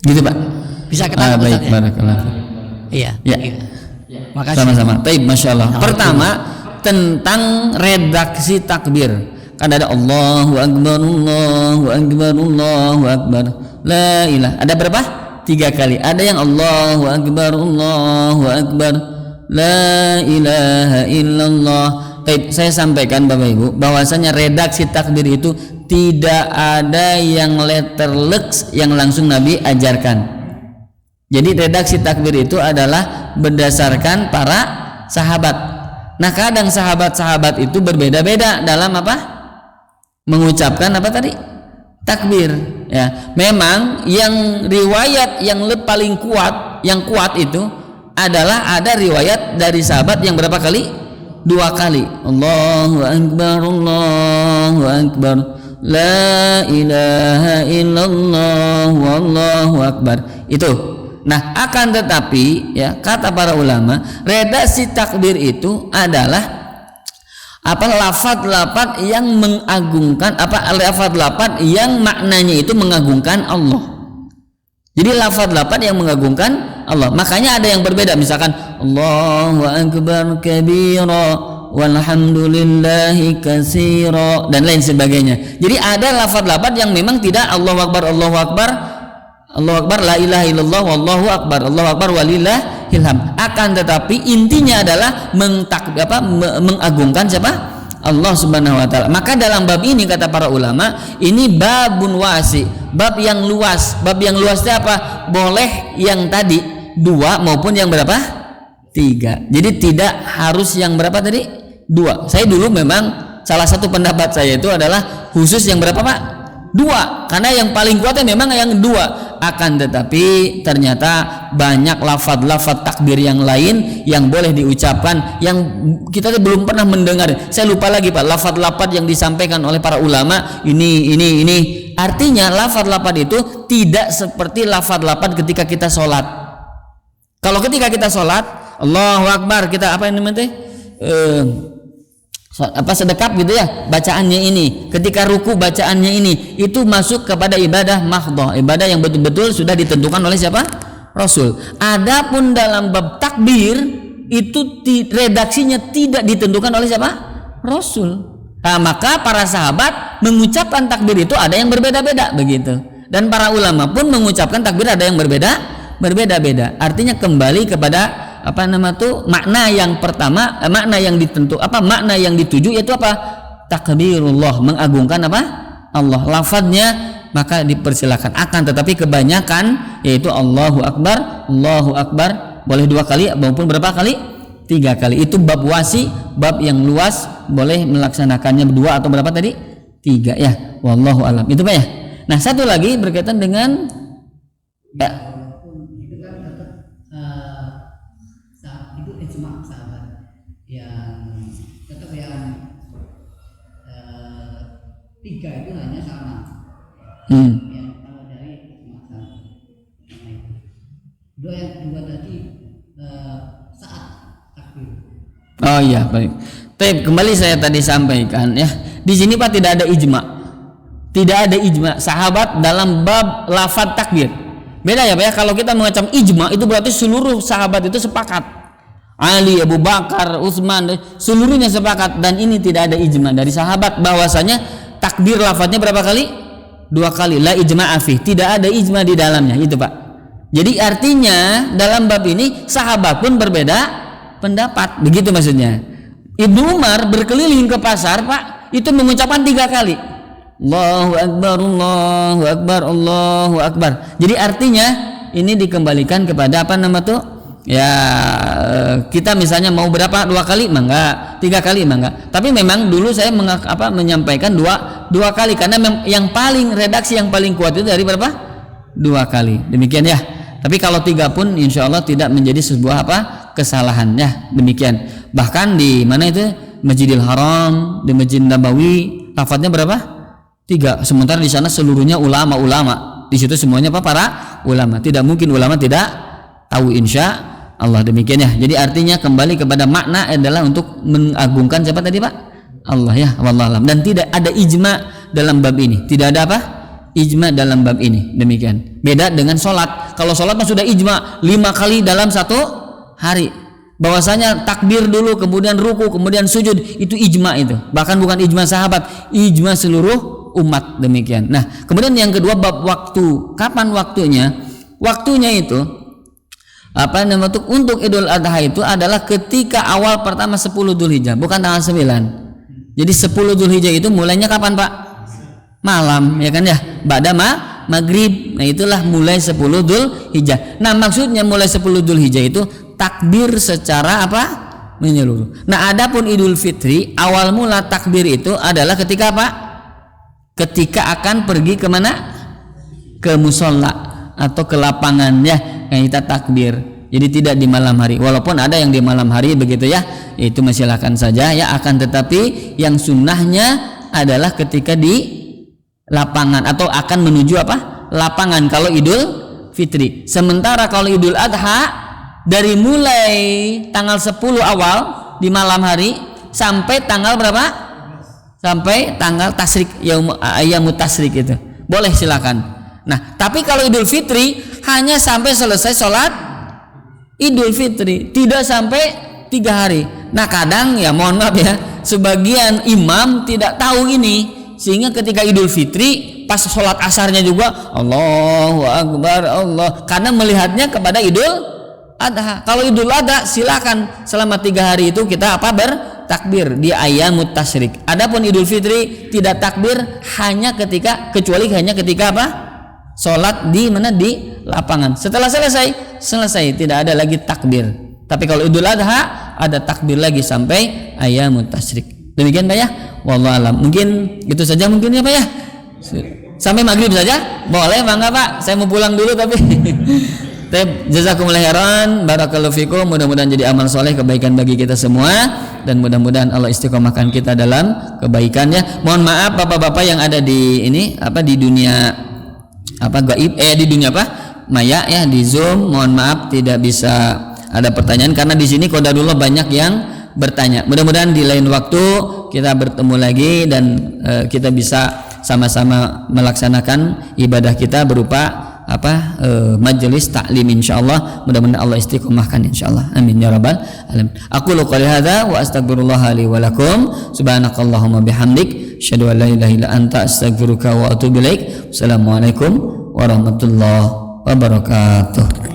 Gitu Pak. Bisa ketahui baik, ya? barakallah. Iya. Ya. Makasih. Sama-sama. Baik, Masya Allah. Pertama tentang redaksi takbir. Kan ada Allahu Akbar, Allahu Akbar, Allahu Akbar. La ilaha. Ada berapa? 3 kali. Ada yang Allahu Akbar, Allahu Akbar. La ilaha illallah. Baik, saya sampaikan Bapak Ibu bahwasanya redaksi takbir itu tidak ada yang letterleks yang langsung Nabi ajarkan. Jadi redaksi takbir itu adalah berdasarkan para sahabat. Nah, kadang sahabat-sahabat itu berbeda-beda dalam apa? Mengucapkan apa tadi? Takbir. Ya, memang yang riwayat yang paling kuat, yang kuat itu adalah ada riwayat dari sahabat yang berapa kali? 2 kali. Allahu Akbar, Allahu Akbar. La ilaha illallah, wallahu akbar. Itu. Nah, akan tetapi ya kata para ulama, redaksi takbir itu adalah apa lafaz-lafaz yang mengagungkan, apa lafaz-lafaz yang maknanya itu mengagungkan Allah. Jadi lafaz-lafaz yang mengagungkan Allah. Makanya ada yang berbeda, misalkan Allahu akbar kabira walhamdulillahi katsira dan lain sebagainya. Jadi ada lafaz-lafaz yang memang tidak Allahu akbar, Allahu akbar, Allahu akbar, la ilaha illallah, wallahu akbar, Allahu akbar walillahil hamd. Akan tetapi intinya adalah mengagungkan siapa? Allah Subhanahu wa taala. Maka dalam bab ini kata para ulama, ini babun wasi, bab yang luas. Bab yang luas itu apa? Boleh yang tadi 2 maupun yang berapa? 3. Jadi tidak harus yang berapa tadi? 2. Saya dulu memang salah satu pendapat saya itu adalah khusus yang berapa Pak? 2. Karena yang paling kuatnya memang yang 2. Akan tetapi ternyata banyak lafaz-lafaz takbir yang lain yang boleh diucapkan yang kita belum pernah mendengar. Saya lupa lagi Pak lafaz-lafaz yang disampaikan oleh para ulama ini. Artinya lafaz-lafaz itu tidak seperti lafaz-lafaz ketika kita sholat. Kalau ketika kita sholat Allahu Akbar, kita apa yang namanya sedekap gitu ya, bacaannya ini. Ketika ruku bacaannya ini, itu masuk kepada ibadah mahdhah, ibadah yang betul-betul sudah ditentukan oleh siapa? Rasul. Adapun dalam bab takbir itu redaksinya tidak ditentukan oleh siapa? Rasul. Nah, maka para sahabat mengucapkan takbir itu ada yang berbeda-beda begitu. Dan para ulama pun mengucapkan takbir ada yang berbeda-beda. Artinya kembali kepada makna yang pertama, makna yang makna yang dituju yaitu takbirullah, mengagungkan Allah. Lafadznya maka dipersilakan, akan tetapi kebanyakan yaitu Allahu Akbar, Allahu Akbar, boleh 2 kali maupun berapa kali? 3 kali. Itu bab wasi, bab yang luas, boleh melaksanakannya 2 atau berapa tadi? 3 ya. Wallahu alam. Itu Pak ya. Nah, satu lagi berkaitan dengan ya. Itu kan tetap itu ijma sahabat yang tetap yang 3 itu hanya sama. Yang kalau dari ijma sahabat. Yang kedua tadi saat takbir. Oh iya, baik. Tapi kembali saya tadi sampaikan ya. Di sini Pak tidak ada ijma. Tidak ada ijma sahabat dalam bab lafaz takbir. Beda ya Pak ya, kalau kita mengacam ijma itu berarti seluruh sahabat itu sepakat. Ali, Abu Bakar, Utsman, seluruhnya sepakat, dan ini tidak ada ijma dari sahabat bahwasanya takbir lafaznya berapa kali? 2 kali. La ijma'a fi. Tidak ada ijma di dalamnya, itu Pak. Jadi artinya dalam bab ini sahabat pun berbeda pendapat. Begitu maksudnya. Ibnu Umar berkeliling ke pasar Pak, itu mengucapkan 3 kali. Allahu Akbar, Allahu Akbar, Allahu Akbar. Jadi artinya ini dikembalikan kepada ya kita misalnya mau berapa? 2 kali mangga, 3 kali mangga. Tapi memang dulu saya menyampaikan 2 kali karena yang paling redaksi yang paling kuat itu dari berapa? 2 kali. Demikian ya. Tapi kalau 3 pun insya Allah tidak menjadi sebuah kesalahan ya. Demikian. Bahkan di mana itu? Masjidil Haram, di Masjid Nabawi, lafadznya berapa? 3. Sementara di sana seluruhnya ulama. Di situ semuanya para ulama. Tidak mungkin ulama tidak tahu, insya Allah. Demikian ya. Jadi artinya kembali kepada makna adalah untuk mengagungkan siapa tadi Pak? Allah ya. Wallahu alam. Dan tidak ada ijma dalam bab ini. Tidak ada ijma dalam bab ini. Demikian. Beda dengan sholat. Kalau sholat sudah ijma 5 kali dalam 1 hari. Bahwasanya takbir dulu, kemudian ruku, kemudian sujud, itu ijma itu. Bahkan bukan ijma sahabat, ijma seluruh umat. Demikian. Nah, kemudian yang kedua bab waktu. Kapan waktunya? Waktunya itu untuk Idul Adha itu adalah ketika awal pertama 10 Dzulhijjah, bukan tanggal 9. Jadi 10 Dzulhijjah itu mulainya kapan Pak? Malam, ya kan ya? Ba'da maghrib. Nah, itulah mulai 10 Dzulhijjah. Nah, maksudnya mulai 10 Dzulhijjah itu takbir secara menyeluruh. Nah, adapun Idul Fitri awal mula takbir itu adalah ketika ketika akan pergi kemana? Ke musola atau ke lapangan ya, yang kita takbir. Jadi tidak di malam hari. Walaupun ada yang di malam hari begitu ya, itu silakan saja ya. Akan tetapi yang sunnahnya adalah ketika di lapangan atau akan menuju lapangan kalau Idul Fitri. Sementara kalau Idul Adha dari mulai tanggal 10 awal di malam hari sampai tanggal berapa? Sampai tanggal tasrik, yaumut tasrik itu. Boleh silakan. Nah, tapi kalau Idul Fitri hanya sampai selesai sholat Idul Fitri, tidak sampai 3 hari. Nah, kadang ya mohon maaf ya, sebagian imam tidak tahu ini, sehingga ketika Idul Fitri pas sholat asarnya juga Allahu Akbar Allah, karena melihatnya kepada Idul Adha. Kalau Idul Adha silakan selama 3 hari itu kita bertakbir di ayyamut tasyrik. Adapun Idul Fitri tidak takbir kecuali hanya ketika sholat di mana? Di lapangan. Setelah selesai tidak ada lagi takbir. Tapi kalau Idul Adha ada takbir lagi sampai ayyamut tasyrik. Demikian Pak ya. Wallahu alam. Mungkin itu saja mungkin ya Pak ya. Sampai maghrib saja? Boleh bangga Pak. Saya mau pulang dulu tapi jazakumullah khairan, barakallahu fikum. Mudah-mudahan jadi amal soleh, kebaikan bagi kita semua, dan mudah-mudahan Allah istiqomahkan kita dalam kebaikannya. Mohon maaf bapak-bapak yang ada di di dunia gaib, di dunia maya ya, di Zoom. Mohon maaf tidak bisa ada pertanyaan karena di sini qadarullah banyak yang bertanya. Mudah-mudahan di lain waktu kita bertemu lagi dan kita bisa sama-sama melaksanakan ibadah kita berupa majelis taklim insyaallah. Mudah-mudahan Allah istiqomahkan insyaallah. Amin ya rabbal alamin. Aqulu qouli hadza wa astaghfirullah li wa lakum. Subhanakallahumma bihamdik asyhadu an la ilaha illa anta astaghfiruka wa atubu ilaik. Assalamualaikum warahmatullahi wabarakatuh.